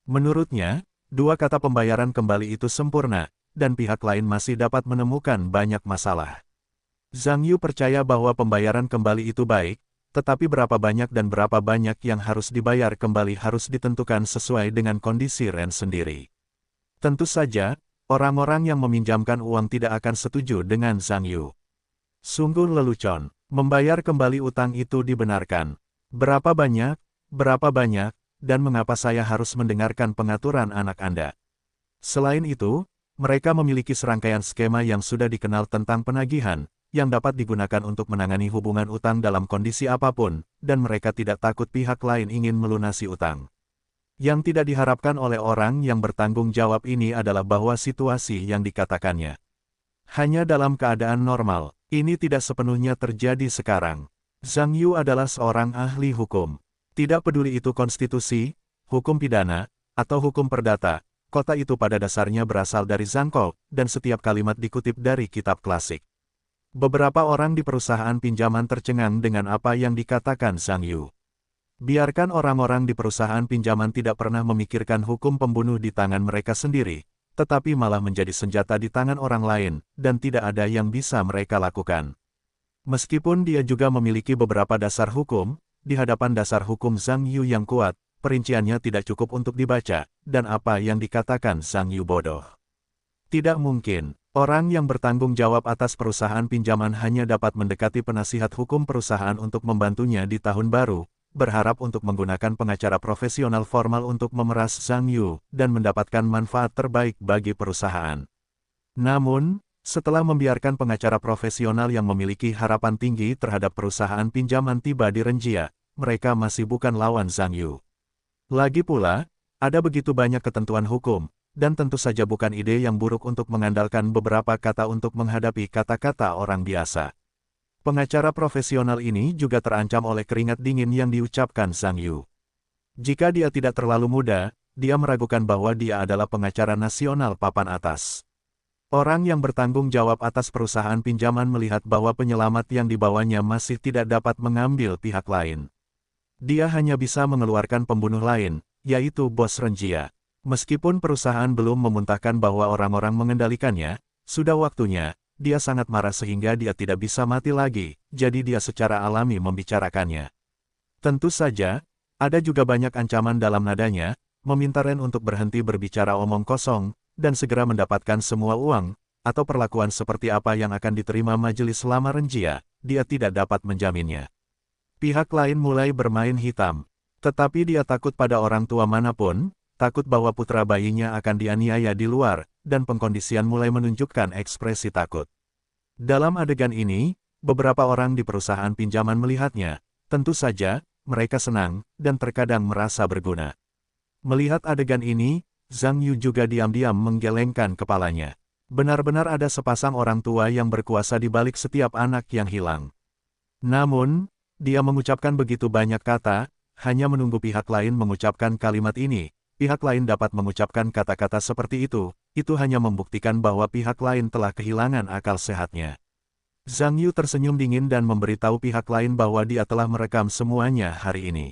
Menurutnya, 2 kata pembayaran kembali itu sempurna, dan pihak lain masih dapat menemukan banyak masalah. Zhang Yu percaya bahwa pembayaran kembali itu baik, tetapi berapa banyak dan berapa banyak yang harus dibayar kembali harus ditentukan sesuai dengan kondisi Ren sendiri. Tentu saja, orang-orang yang meminjamkan uang tidak akan setuju dengan Zhang Yu. Sungguh lelucon, membayar kembali utang itu dibenarkan. Berapa banyak, dan mengapa saya harus mendengarkan pengaturan anak Anda? Selain itu, mereka memiliki serangkaian skema yang sudah dikenal tentang penagihan, yang dapat digunakan untuk menangani hubungan utang dalam kondisi apapun, dan mereka tidak takut pihak lain ingin melunasi utang. Yang tidak diharapkan oleh orang yang bertanggung jawab ini adalah bahwa situasi yang dikatakannya hanya dalam keadaan normal. Ini tidak sepenuhnya terjadi sekarang. Zhang Yu adalah seorang ahli hukum. Tidak peduli itu konstitusi, hukum pidana, atau hukum perdata, kota itu pada dasarnya berasal dari Zhangkou, dan setiap kalimat dikutip dari kitab klasik. Beberapa orang di perusahaan pinjaman tercengang dengan apa yang dikatakan Zhang Yu. Biarkan orang-orang di perusahaan pinjaman tidak pernah memikirkan hukum pembunuh di tangan mereka sendiri, tetapi malah menjadi senjata di tangan orang lain, dan tidak ada yang bisa mereka lakukan. Meskipun dia juga memiliki beberapa dasar hukum, di hadapan dasar hukum Zhang Yu yang kuat, perinciannya tidak cukup untuk dibaca, dan apa yang dikatakan Zhang Yu bodoh. Tidak mungkin, orang yang bertanggung jawab atas perusahaan pinjaman hanya dapat mendekati penasihat hukum perusahaan untuk membantunya di tahun baru, berharap untuk menggunakan pengacara profesional formal untuk memeras Zhang Yu, dan mendapatkan manfaat terbaik bagi perusahaan. Namun, setelah membiarkan pengacara profesional yang memiliki harapan tinggi terhadap perusahaan pinjaman tiba di Renjia, mereka masih bukan lawan Zhang Yu. Lagi pula, ada begitu banyak ketentuan hukum, dan tentu saja bukan ide yang buruk untuk mengandalkan beberapa kata untuk menghadapi kata-kata orang biasa. Pengacara profesional ini juga terancam oleh keringat dingin yang diucapkan Zhang Yu. Jika dia tidak terlalu muda, dia meragukan bahwa dia adalah pengacara nasional papan atas. Orang yang bertanggung jawab atas perusahaan pinjaman melihat bahwa penyelamat yang dibawanya masih tidak dapat mengambil pihak lain. Dia hanya bisa mengeluarkan pembunuh lain, yaitu bos Renjia. Meskipun perusahaan belum memuntahkan bahwa orang-orang mengendalikannya, sudah waktunya. Dia sangat marah sehingga dia tidak bisa mati lagi, jadi dia secara alami membicarakannya. Tentu saja, ada juga banyak ancaman dalam nadanya, meminta Ren untuk berhenti berbicara omong kosong, dan segera mendapatkan semua uang, atau perlakuan seperti apa yang akan diterima majelis selama Renjia, dia tidak dapat menjaminnya. Pihak lain mulai bermain hitam, tetapi dia takut pada orang tua manapun, takut bahwa putra bayinya akan dianiaya di luar, dan pengkondisian mulai menunjukkan ekspresi takut. Dalam adegan ini, beberapa orang di perusahaan pinjaman melihatnya, tentu saja, mereka senang, dan terkadang merasa berguna. Melihat adegan ini, Zhang Yu juga diam-diam menggelengkan kepalanya. Benar-benar ada sepasang orang tua yang berkuasa di balik setiap anak yang hilang. Namun, dia mengucapkan begitu banyak kata, hanya menunggu pihak lain mengucapkan kalimat ini. Pihak lain dapat mengucapkan kata-kata seperti itu hanya membuktikan bahwa pihak lain telah kehilangan akal sehatnya. Zhang Yu tersenyum dingin dan memberitahu pihak lain bahwa dia telah merekam semuanya hari ini.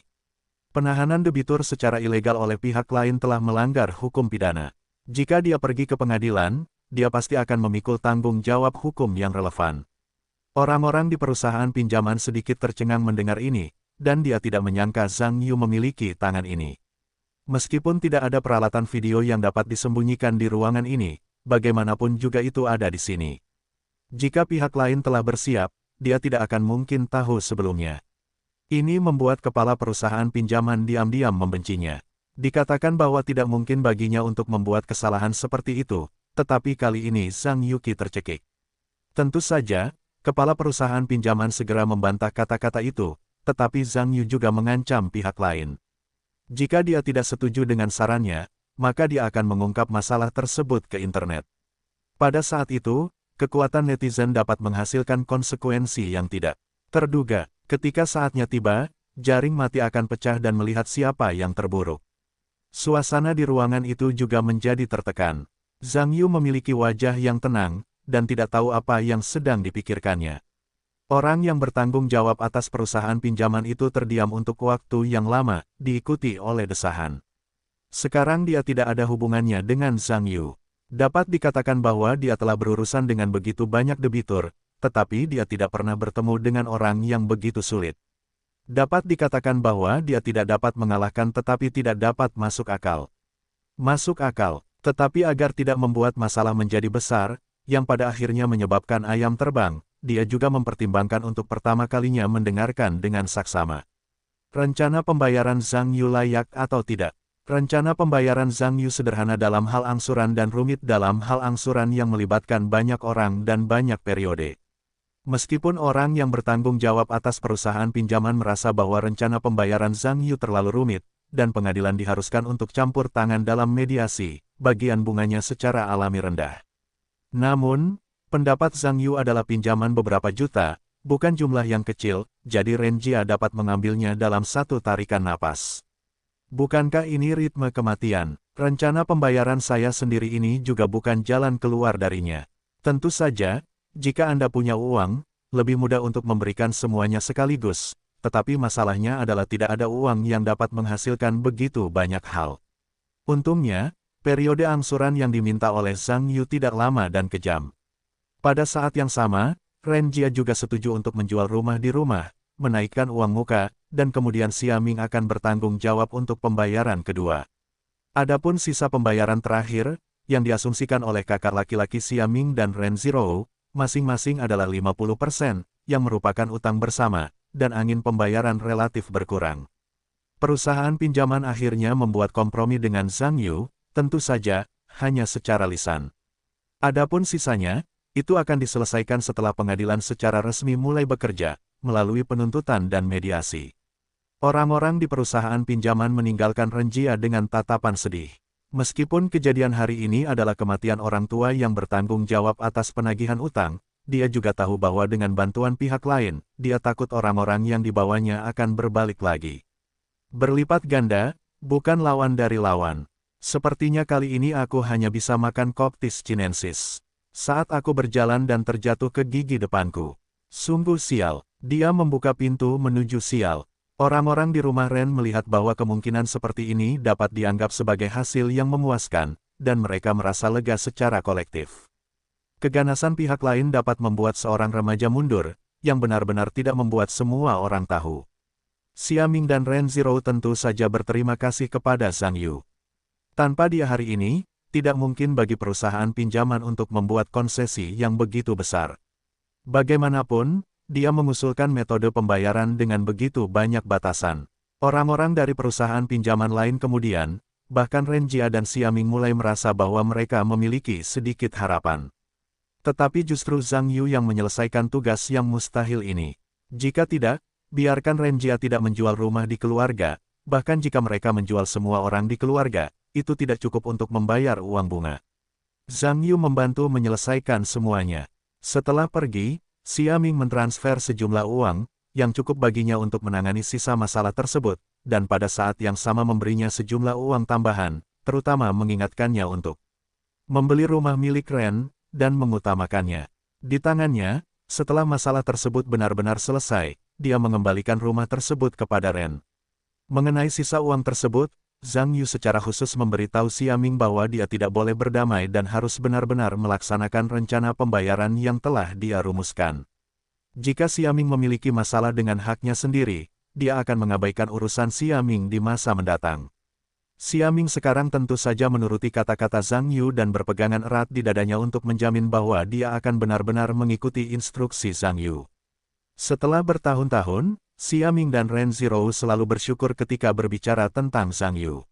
Penahanan debitur secara ilegal oleh pihak lain telah melanggar hukum pidana. Jika dia pergi ke pengadilan, dia pasti akan memikul tanggung jawab hukum yang relevan. Orang-orang di perusahaan pinjaman sedikit tercengang mendengar ini, dan dia tidak menyangka Zhang Yu memiliki tangan ini. Meskipun tidak ada peralatan video yang dapat disembunyikan di ruangan ini, bagaimanapun juga itu ada di sini. Jika pihak lain telah bersiap, dia tidak akan mungkin tahu sebelumnya. Ini membuat kepala perusahaan pinjaman diam-diam membencinya. Dikatakan bahwa tidak mungkin baginya untuk membuat kesalahan seperti itu, tetapi kali ini Zhang Yuqi tercekik. Tentu saja, kepala perusahaan pinjaman segera membantah kata-kata itu, tetapi Zhang Yu juga mengancam pihak lain. Jika dia tidak setuju dengan sarannya, maka dia akan mengungkap masalah tersebut ke internet. Pada saat itu, kekuatan netizen dapat menghasilkan konsekuensi yang tidak terduga. Ketika saatnya tiba, jaring mati akan pecah dan melihat siapa yang terburuk. Suasana di ruangan itu juga menjadi tertekan. Zhang Yu memiliki wajah yang tenang, dan tidak tahu apa yang sedang dipikirkannya. Orang yang bertanggung jawab atas perusahaan pinjaman itu terdiam untuk waktu yang lama, diikuti oleh desahan. Sekarang dia tidak ada hubungannya dengan Zhang Yu. Dapat dikatakan bahwa dia telah berurusan dengan begitu banyak debitur, tetapi dia tidak pernah bertemu dengan orang yang begitu sulit. Dapat dikatakan bahwa dia tidak dapat mengalahkan tetapi tidak dapat masuk akal. Masuk akal, tetapi agar tidak membuat masalah menjadi besar, yang pada akhirnya menyebabkan ayam terbang. Dia juga mempertimbangkan untuk pertama kalinya mendengarkan dengan saksama. Rencana pembayaran Zhang Yu layak atau tidak? Rencana pembayaran Zhang Yu sederhana dalam hal angsuran dan rumit dalam hal angsuran yang melibatkan banyak orang dan banyak periode. Meskipun orang yang bertanggung jawab atas perusahaan pinjaman merasa bahwa rencana pembayaran Zhang Yu terlalu rumit, dan pengadilan diharuskan untuk campur tangan dalam mediasi, bagian bunganya secara alami rendah. Namun, pendapat Zhang Yu adalah pinjaman beberapa juta, bukan jumlah yang kecil, jadi Ren Jia dapat mengambilnya dalam satu tarikan napas. Bukankah ini ritme kematian? Rencana pembayaran saya sendiri ini juga bukan jalan keluar darinya. Tentu saja, jika Anda punya uang, lebih mudah untuk memberikan semuanya sekaligus, tetapi masalahnya adalah tidak ada uang yang dapat menghasilkan begitu banyak hal. Untungnya, periode angsuran yang diminta oleh Zhang Yu tidak lama dan kejam. Pada saat yang sama, Ren Jia juga setuju untuk menjual rumah di rumah, menaikkan uang muka, dan kemudian Xia Ming akan bertanggung jawab untuk pembayaran kedua. Adapun sisa pembayaran terakhir, yang diasumsikan oleh kakak laki-laki Xia Ming dan Ren Zhirou, masing-masing adalah 50%, yang merupakan utang bersama, dan angin pembayaran relatif berkurang. Perusahaan pinjaman akhirnya membuat kompromi dengan Zhang Yu, tentu saja, hanya secara lisan. Adapun sisanya, itu akan diselesaikan setelah pengadilan secara resmi mulai bekerja, melalui penuntutan dan mediasi. Orang-orang di perusahaan pinjaman meninggalkan Ren Jia dengan tatapan sedih. Meskipun kejadian hari ini adalah kematian orang tua yang bertanggung jawab atas penagihan utang, dia juga tahu bahwa dengan bantuan pihak lain, dia takut orang-orang yang dibawanya akan berbalik lagi. Berlipat ganda, bukan lawan dari lawan. Sepertinya kali ini aku hanya bisa makan Coctis chinensis. Saat aku berjalan dan terjatuh ke gigi depanku. Sungguh sial, dia membuka pintu menuju sial. Orang-orang di rumah Ren melihat bahwa kemungkinan seperti ini dapat dianggap sebagai hasil yang memuaskan, dan mereka merasa lega secara kolektif. Keganasan pihak lain dapat membuat seorang remaja mundur, yang benar-benar tidak membuat semua orang tahu. Xia Ming dan Ren Zhirou tentu saja berterima kasih kepada Zhang Yu. Tanpa dia hari ini, tidak mungkin bagi perusahaan pinjaman untuk membuat konsesi yang begitu besar. Bagaimanapun, dia mengusulkan metode pembayaran dengan begitu banyak batasan. Orang-orang dari perusahaan pinjaman lain kemudian, bahkan Ren Jia dan Xia Ming mulai merasa bahwa mereka memiliki sedikit harapan. Tetapi justru Zhang Yu yang menyelesaikan tugas yang mustahil ini. Jika tidak, biarkan Ren Jia tidak menjual rumah di keluarga, bahkan jika mereka menjual semua orang di keluarga, itu tidak cukup untuk membayar uang bunga. Zhang Yu membantu menyelesaikan semuanya. Setelah pergi, Xia Ming mentransfer sejumlah uang, yang cukup baginya untuk menangani sisa masalah tersebut, dan pada saat yang sama memberinya sejumlah uang tambahan, terutama mengingatkannya untuk membeli rumah milik Ren, dan mengutamakannya. Di tangannya, setelah masalah tersebut benar-benar selesai, dia mengembalikan rumah tersebut kepada Ren. Mengenai sisa uang tersebut, Zhang Yu secara khusus memberitahu Xia Ming bahwa dia tidak boleh berdamai dan harus benar-benar melaksanakan rencana pembayaran yang telah dia rumuskan. Jika Xia Ming memiliki masalah dengan haknya sendiri, dia akan mengabaikan urusan Xia Ming di masa mendatang. Xia Ming sekarang tentu saja menuruti kata-kata Zhang Yu dan berpegangan erat di dadanya untuk menjamin bahwa dia akan benar-benar mengikuti instruksi Zhang Yu. Setelah bertahun-tahun, Xia Ming dan Ren Zhirou selalu bersyukur ketika berbicara tentang Zhang Yu.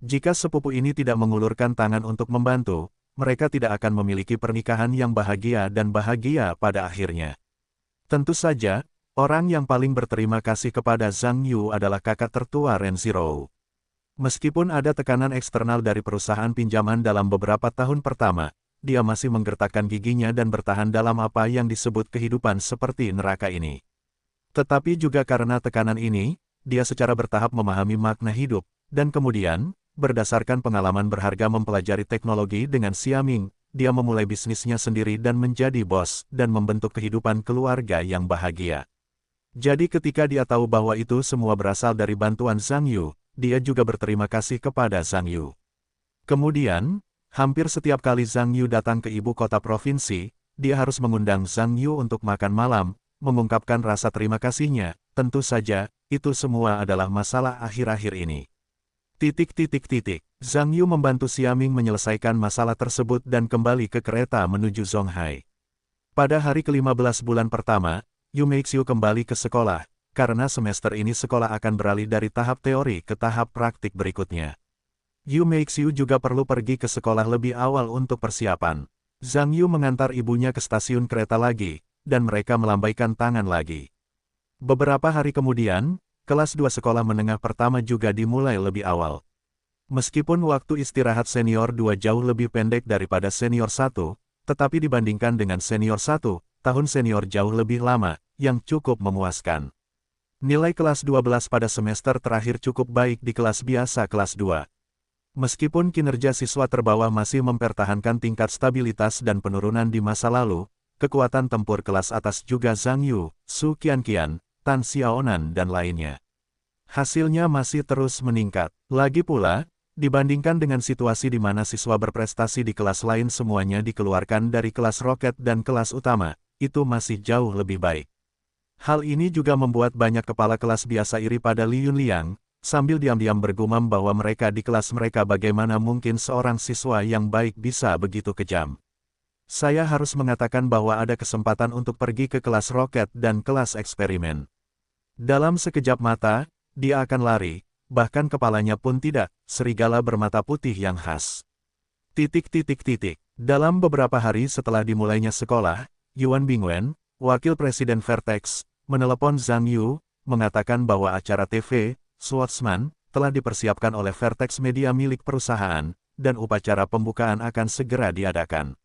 Jika sepupu ini tidak mengulurkan tangan untuk membantu, mereka tidak akan memiliki pernikahan yang bahagia dan bahagia pada akhirnya. Tentu saja, orang yang paling berterima kasih kepada Zhang Yu adalah kakak tertua Ren Zhirou. Meskipun ada tekanan eksternal dari perusahaan pinjaman dalam beberapa tahun pertama, dia masih menggertakkan giginya dan bertahan dalam apa yang disebut kehidupan seperti neraka ini. Tetapi juga karena tekanan ini, dia secara bertahap memahami makna hidup, dan kemudian, berdasarkan pengalaman berharga mempelajari teknologi dengan Xia Ming, dia memulai bisnisnya sendiri dan menjadi bos, dan membentuk kehidupan keluarga yang bahagia. Jadi ketika dia tahu bahwa itu semua berasal dari bantuan Zhang Yu, dia juga berterima kasih kepada Zhang Yu. Kemudian, hampir setiap kali Zhang Yu datang ke ibu kota provinsi, dia harus mengundang Zhang Yu untuk makan malam, mengungkapkan rasa terima kasihnya. Tentu saja, itu semua adalah masalah akhir-akhir ini. Zhang Yu membantu Xia Ming menyelesaikan masalah tersebut dan kembali ke kereta menuju Zonghai. Pada hari ke-15 bulan pertama, Yu Meixiu kembali ke sekolah, karena semester ini sekolah akan beralih dari tahap teori ke tahap praktik berikutnya. Yu Meixiu juga perlu pergi ke sekolah lebih awal untuk persiapan. Zhang Yu mengantar ibunya ke stasiun kereta lagi, dan mereka melambaikan tangan lagi. Beberapa hari kemudian, kelas 2 sekolah menengah pertama juga dimulai lebih awal. Meskipun waktu istirahat senior 2 jauh lebih pendek daripada senior 1, tetapi dibandingkan dengan senior 1, tahun senior jauh lebih lama, yang cukup memuaskan. Nilai kelas 12 pada semester terakhir cukup baik di kelas biasa kelas 2. Meskipun kinerja siswa terbawah masih mempertahankan tingkat stabilitas dan penurunan di masa lalu, kekuatan tempur kelas atas juga Zhang Yu, Su Qianqian, Tan Xiaonan dan lainnya. Hasilnya masih terus meningkat. Lagi pula, dibandingkan dengan situasi di mana siswa berprestasi di kelas lain semuanya dikeluarkan dari kelas roket dan kelas utama, itu masih jauh lebih baik. Hal ini juga membuat banyak kepala kelas biasa iri pada Li Yunliang, sambil diam-diam bergumam bahwa mereka di kelas mereka bagaimana mungkin seorang siswa yang baik bisa begitu kejam. Saya harus mengatakan bahwa ada kesempatan untuk pergi ke kelas roket dan kelas eksperimen. Dalam sekejap mata, dia akan lari, bahkan kepalanya pun tidak, serigala bermata putih yang khas. Dalam beberapa hari setelah dimulainya sekolah, Yuan Bingwen, wakil presiden Vertex, menelepon Zhang Yu, mengatakan bahwa acara TV, Swordsman, telah dipersiapkan oleh Vertex Media milik perusahaan, dan upacara pembukaan akan segera diadakan.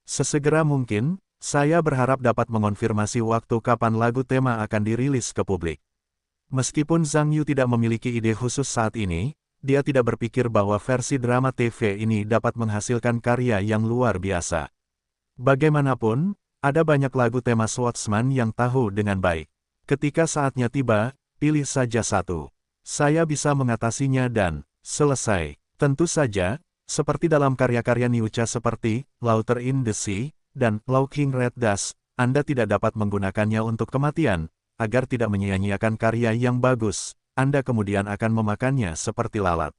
Sesegera mungkin, saya berharap dapat mengonfirmasi waktu kapan lagu tema akan dirilis ke publik. Meskipun Zhang Yu tidak memiliki ide khusus saat ini, dia tidak berpikir bahwa versi drama TV ini dapat menghasilkan karya yang luar biasa. Bagaimanapun, ada banyak lagu tema Swordsman yang tahu dengan baik. Ketika saatnya tiba, pilih saja satu. Saya bisa mengatasinya dan selesai. Tentu saja, seperti dalam karya-karya Niucha seperti Laughter in the Sea dan Laughing Red Dust, Anda tidak dapat menggunakannya untuk kematian, agar tidak menyia-nyiakan karya yang bagus. Anda kemudian akan memakannya seperti lalat.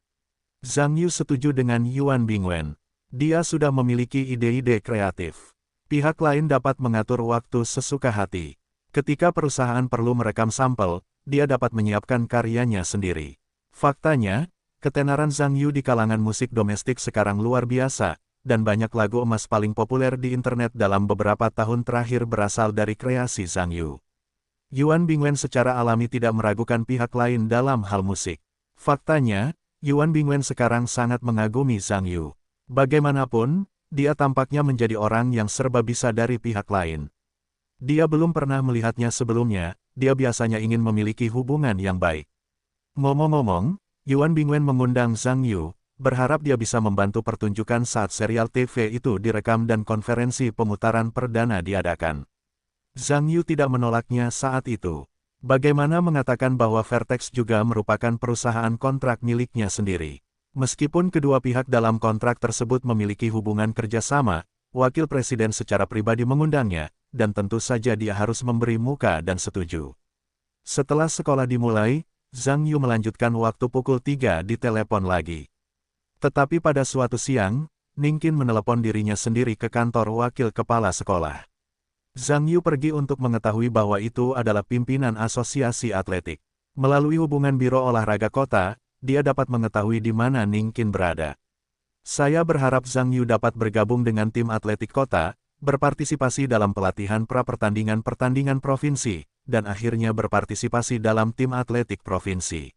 Zhang Yu setuju dengan Yuan Bingwen. Dia sudah memiliki ide-ide kreatif. Pihak lain dapat mengatur waktu sesuka hati. Ketika perusahaan perlu merekam sampel, dia dapat menyiapkan karyanya sendiri. Faktanya, ketenaran Zhang Yu di kalangan musik domestik sekarang luar biasa, dan banyak lagu emas paling populer di internet dalam beberapa tahun terakhir berasal dari kreasi Zhang Yu. Yuan Bingwen secara alami tidak meragukan pihak lain dalam hal musik. Faktanya, Yuan Bingwen sekarang sangat mengagumi Zhang Yu. Bagaimanapun, dia tampaknya menjadi orang yang serba bisa dari pihak lain. Dia belum pernah melihatnya sebelumnya, dia biasanya ingin memiliki hubungan yang baik. Ngomong-ngomong, Yuan Bingwen mengundang Zhang Yu, berharap dia bisa membantu pertunjukan saat serial TV itu direkam dan konferensi pemutaran perdana diadakan. Zhang Yu tidak menolaknya saat itu. Bagaimana mengatakan bahwa Vertex juga merupakan perusahaan kontrak miliknya sendiri. Meskipun kedua pihak dalam kontrak tersebut memiliki hubungan kerjasama, wakil presiden secara pribadi mengundangnya, dan tentu saja dia harus memberi muka dan setuju. Setelah sekolah dimulai, Zhang Yu melanjutkan waktu pukul 3 di telepon lagi. Tetapi pada suatu siang, Ningqin menelepon dirinya sendiri ke kantor wakil kepala sekolah. Zhang Yu pergi untuk mengetahui bahwa itu adalah pimpinan asosiasi atletik. Melalui hubungan biro olahraga kota, dia dapat mengetahui di mana Ningqin berada. Saya berharap Zhang Yu dapat bergabung dengan tim atletik kota, berpartisipasi dalam pelatihan pra-pertandingan provinsi, dan akhirnya berpartisipasi dalam tim atletik provinsi.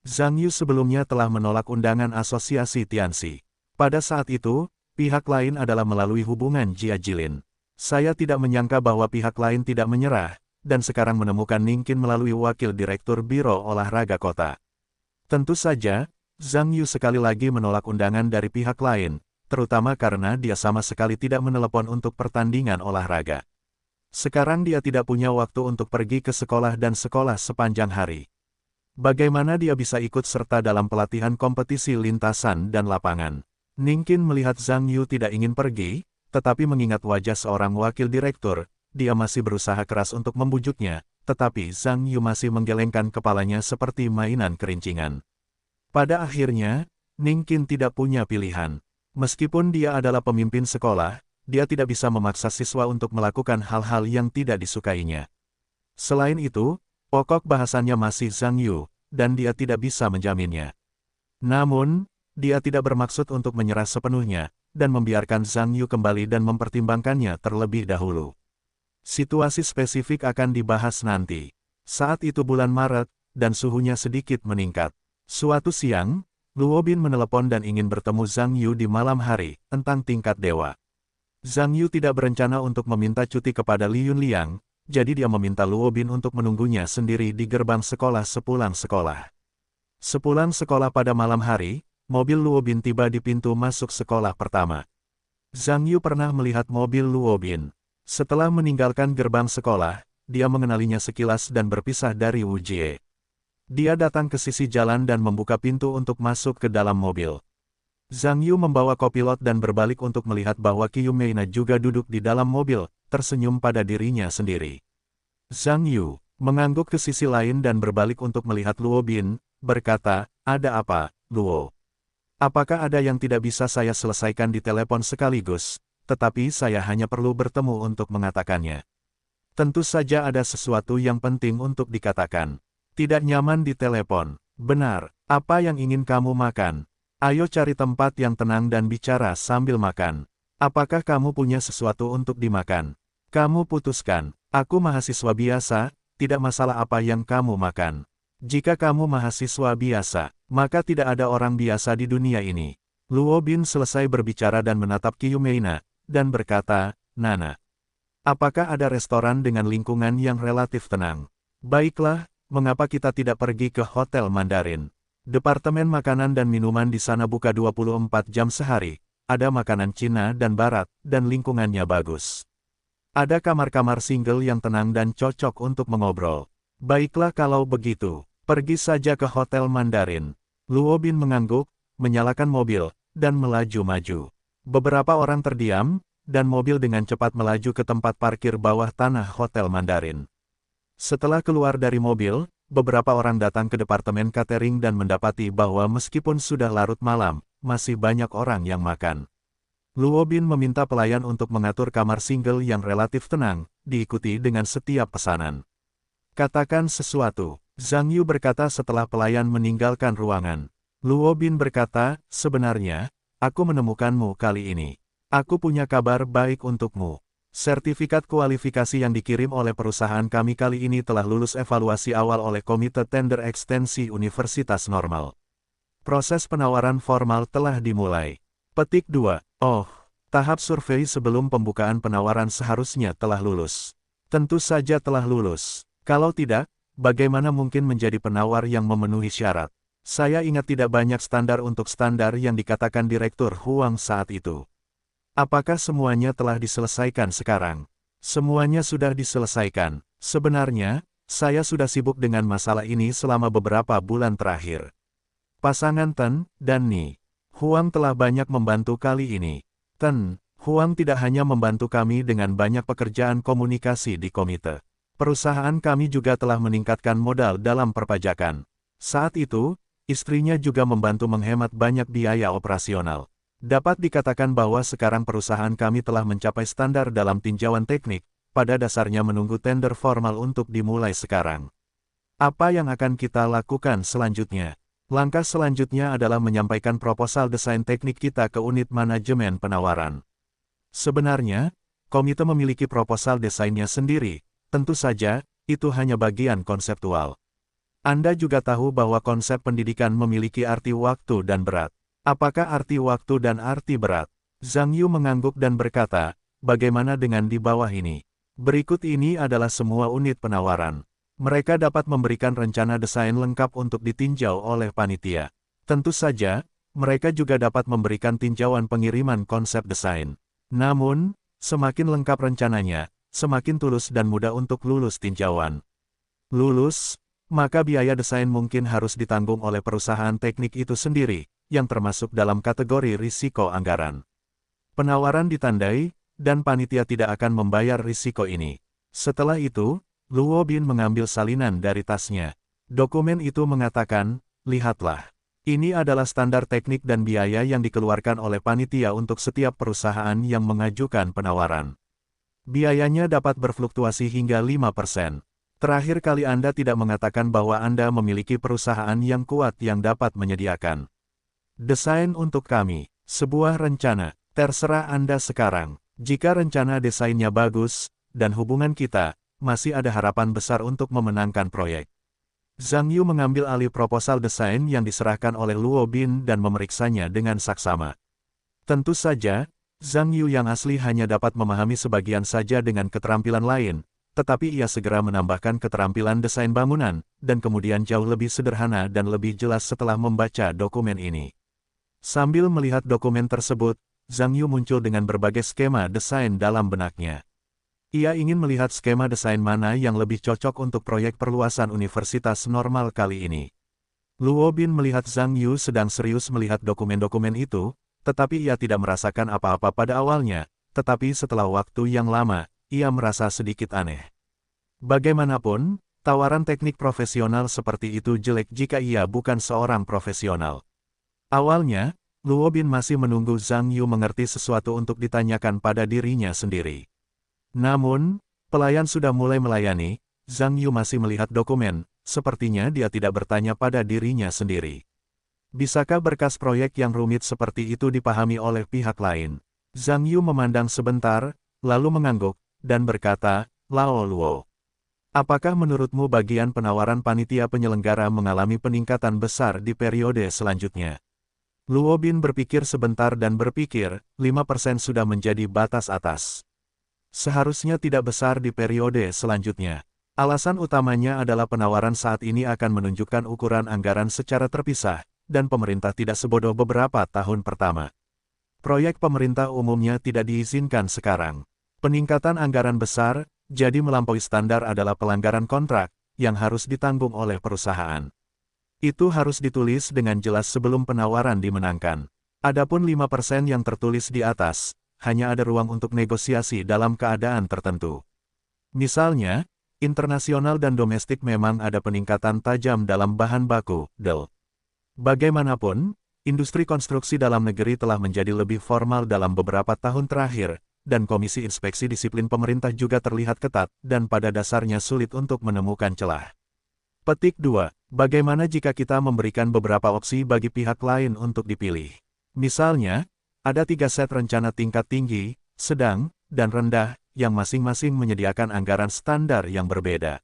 Zhang Yu sebelumnya telah menolak undangan asosiasi Tianxi. Pada saat itu, pihak lain adalah melalui hubungan Jia Jilin. Saya tidak menyangka bahwa pihak lain tidak menyerah, dan sekarang menemukan Ningqin melalui wakil direktur biro olahraga kota. Tentu saja, Zhang Yu sekali lagi menolak undangan dari pihak lain, terutama karena dia sama sekali tidak menelepon untuk pertandingan olahraga. Sekarang dia tidak punya waktu untuk pergi ke sekolah dan sekolah sepanjang hari. Bagaimana dia bisa ikut serta dalam pelatihan kompetisi lintasan dan lapangan? Ningqin melihat Zhang Yu tidak ingin pergi, tetapi mengingat wajah seorang wakil direktur, dia masih berusaha keras untuk membujuknya, tetapi Zhang Yu masih menggelengkan kepalanya seperti mainan kerincingan. Pada akhirnya, Ningqin tidak punya pilihan. Meskipun dia adalah pemimpin sekolah, dia tidak bisa memaksa siswa untuk melakukan hal-hal yang tidak disukainya. Selain itu, pokok bahasannya masih Zhang Yu, dan dia tidak bisa menjaminnya. Namun, dia tidak bermaksud untuk menyerah sepenuhnya, dan membiarkan Zhang Yu kembali dan mempertimbangkannya terlebih dahulu. Situasi spesifik akan dibahas nanti. Saat itu bulan Maret, dan suhunya sedikit meningkat. Suatu siang, Luo Bin menelepon dan ingin bertemu Zhang Yu di malam hari, tentang tingkat dewa. Zhang Yu tidak berencana untuk meminta cuti kepada Li Yunliang, jadi dia meminta Luo Bin untuk menunggunya sendiri di gerbang sekolah sepulang sekolah. Sepulang sekolah pada malam hari, mobil Luo Bin tiba di pintu masuk sekolah pertama. Zhang Yu pernah melihat mobil Luo Bin. Setelah meninggalkan gerbang sekolah, dia mengenalinya sekilas dan berpisah dari Wu Jie. Dia datang ke sisi jalan dan membuka pintu untuk masuk ke dalam mobil. Zhang Yu membawa kopilot dan berbalik untuk melihat bahwa Qiu Meina juga duduk di dalam mobil, tersenyum pada dirinya sendiri. Zhang Yu mengangguk ke sisi lain dan berbalik untuk melihat Luo Bin, berkata, "Ada apa, Luo? Apakah ada yang tidak bisa saya selesaikan di telepon sekaligus, tetapi saya hanya perlu bertemu untuk mengatakannya?" Tentu saja ada sesuatu yang penting untuk dikatakan. Tidak nyaman di telepon. Benar, apa yang ingin kamu makan? Ayo cari tempat yang tenang dan bicara sambil makan. Apakah kamu punya sesuatu untuk dimakan? Kamu putuskan. Aku mahasiswa biasa, tidak masalah apa yang kamu makan. Jika kamu mahasiswa biasa, maka tidak ada orang biasa di dunia ini. Luo Bin selesai berbicara dan menatap Qiu Meina, dan berkata, "Nana, apakah ada restoran dengan lingkungan yang relatif tenang? Baiklah, mengapa kita tidak pergi ke Hotel Mandarin? Departemen makanan dan minuman di sana buka 24 jam sehari, ada makanan Cina dan Barat, dan lingkungannya bagus. Ada kamar-kamar single yang tenang dan cocok untuk mengobrol. Baiklah kalau begitu, pergi saja ke Hotel Mandarin." Luo Bin mengangguk, menyalakan mobil, dan melaju-maju. Beberapa orang terdiam, dan mobil dengan cepat melaju ke tempat parkir bawah tanah Hotel Mandarin. Setelah keluar dari mobil, beberapa orang datang ke departemen catering dan mendapati bahwa meskipun sudah larut malam, masih banyak orang yang makan. Luo Bin meminta pelayan untuk mengatur kamar single yang relatif tenang, diikuti dengan setiap pesanan. "Katakan sesuatu," Zhang Yu berkata setelah pelayan meninggalkan ruangan. Luo Bin berkata, "Sebenarnya, aku menemukanmu kali ini. Aku punya kabar baik untukmu. Sertifikat kualifikasi yang dikirim oleh perusahaan kami kali ini telah lulus evaluasi awal oleh Komite Tender Ekstensi Universitas Normal. Proses penawaran formal telah dimulai." Petik 2. Oh, tahap survei sebelum pembukaan penawaran seharusnya telah lulus. Tentu saja telah lulus. Kalau tidak, bagaimana mungkin menjadi penawar yang memenuhi syarat? Saya ingat tidak banyak standar untuk standar yang dikatakan Direktur Huang saat itu. Apakah semuanya telah diselesaikan sekarang? Semuanya sudah diselesaikan. Sebenarnya, saya sudah sibuk dengan masalah ini selama beberapa bulan terakhir. Pasangan Ten dan Ni Huang telah banyak membantu kali ini. Ten Huang tidak hanya membantu kami dengan banyak pekerjaan komunikasi di komite. Perusahaan kami juga telah meningkatkan modal dalam perpajakan. Saat itu, istrinya juga membantu menghemat banyak biaya operasional. Dapat dikatakan bahwa sekarang perusahaan kami telah mencapai standar dalam tinjauan teknik, pada dasarnya menunggu tender formal untuk dimulai sekarang. Apa yang akan kita lakukan selanjutnya? Langkah selanjutnya adalah menyampaikan proposal desain teknik kita ke unit manajemen penawaran. Sebenarnya, komite memiliki proposal desainnya sendiri, tentu saja, itu hanya bagian konseptual. Anda juga tahu bahwa konsep pendidikan memiliki arti waktu dan berat. Apakah arti waktu dan arti berat? Zhang Yu mengangguk dan berkata, "Bagaimana dengan di bawah ini? Berikut ini adalah semua unit penawaran. Mereka dapat memberikan rencana desain lengkap untuk ditinjau oleh panitia. Tentu saja, mereka juga dapat memberikan tinjauan pengiriman konsep desain. Namun, semakin lengkap rencananya, semakin tulus dan mudah untuk lulus tinjauan. Lulus, maka biaya desain mungkin harus ditanggung oleh perusahaan teknik itu sendiri, yang termasuk dalam kategori risiko anggaran. Penawaran ditandai, dan panitia tidak akan membayar risiko ini." Setelah itu, Luo Bin mengambil salinan dari tasnya. Dokumen itu mengatakan, "Lihatlah. Ini adalah standar teknik dan biaya yang dikeluarkan oleh panitia untuk setiap perusahaan yang mengajukan penawaran. Biayanya dapat berfluktuasi hingga 5%. Terakhir kali Anda tidak mengatakan bahwa Anda memiliki perusahaan yang kuat yang dapat menyediakan desain untuk kami, sebuah rencana. Terserah Anda sekarang. Jika rencana desainnya bagus, dan hubungan kita, masih ada harapan besar untuk memenangkan proyek." Zhang Yu mengambil alih proposal desain yang diserahkan oleh Luo Bin dan memeriksanya dengan saksama. Tentu saja, Zhang Yu yang asli hanya dapat memahami sebagian saja dengan keterampilan lain, tetapi ia segera menambahkan keterampilan desain bangunan, dan kemudian jauh lebih sederhana dan lebih jelas setelah membaca dokumen ini. Sambil melihat dokumen tersebut, Zhang Yu muncul dengan berbagai skema desain dalam benaknya. Ia ingin melihat skema desain mana yang lebih cocok untuk proyek perluasan universitas normal kali ini. Luo Bin melihat Zhang Yu sedang serius melihat dokumen-dokumen itu, tetapi ia tidak merasakan apa-apa pada awalnya, tetapi setelah waktu yang lama, ia merasa sedikit aneh. Bagaimanapun, tawaran teknik profesional seperti itu jelek jika ia bukan seorang profesional. Awalnya, Luo Bin masih menunggu Zhang Yu mengerti sesuatu untuk ditanyakan pada dirinya sendiri. Namun, pelayan sudah mulai melayani, Zhang Yu masih melihat dokumen, sepertinya dia tidak bertanya pada dirinya sendiri. Bisakah berkas proyek yang rumit seperti itu dipahami oleh pihak lain? Zhang Yu memandang sebentar, lalu mengangguk, dan berkata, Lao Luo. Apakah menurutmu bagian penawaran panitia penyelenggara mengalami peningkatan besar di periode selanjutnya? Luo Bin berpikir sebentar dan berpikir, 5% sudah menjadi batas atas. Seharusnya tidak besar di periode selanjutnya. Alasan utamanya adalah penawaran saat ini akan menunjukkan ukuran anggaran secara terpisah, dan pemerintah tidak sebodoh beberapa tahun pertama. Proyek pemerintah umumnya tidak diizinkan sekarang. Peningkatan anggaran besar, jadi melampaui standar adalah pelanggaran kontrak, yang harus ditanggung oleh perusahaan. Itu harus ditulis dengan jelas sebelum penawaran dimenangkan. Adapun 5% yang tertulis di atas, hanya ada ruang untuk negosiasi dalam keadaan tertentu. Misalnya, internasional dan domestik memang ada peningkatan tajam dalam bahan baku, del. Bagaimanapun, industri konstruksi dalam negeri telah menjadi lebih formal dalam beberapa tahun terakhir, dan Komisi Inspeksi Disiplin Pemerintah juga terlihat ketat, dan pada dasarnya sulit untuk menemukan celah. Petik 2. Bagaimana jika kita memberikan beberapa opsi bagi pihak lain untuk dipilih? Misalnya, ada 3 set rencana tingkat tinggi, sedang, dan rendah, yang masing-masing menyediakan anggaran standar yang berbeda.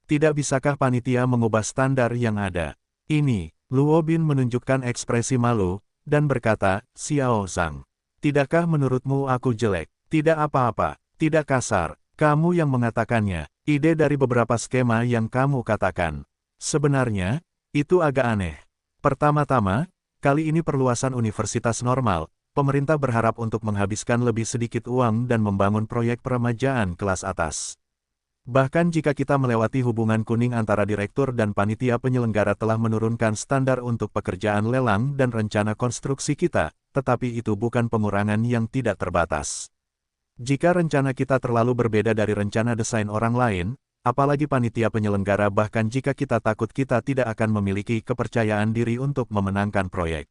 Tidak bisakah panitia mengubah standar yang ada? Ini, Luo Bin menunjukkan ekspresi malu, dan berkata, Xiao Zhang. Tidakkah menurutmu aku jelek? Tidak apa-apa, tidak kasar, kamu yang mengatakannya, ide dari beberapa skema yang kamu katakan. Sebenarnya, itu agak aneh. Pertama-tama, kali ini perluasan universitas normal, pemerintah berharap untuk menghabiskan lebih sedikit uang dan membangun proyek peremajaan kelas atas. Bahkan jika kita melewati hubungan kuning antara direktur dan panitia penyelenggara telah menurunkan standar untuk pekerjaan lelang dan rencana konstruksi kita, tetapi itu bukan pengurangan yang tidak terbatas. Jika rencana kita terlalu berbeda dari rencana desain orang lain, apalagi panitia penyelenggara bahkan jika kita takut kita tidak akan memiliki kepercayaan diri untuk memenangkan proyek.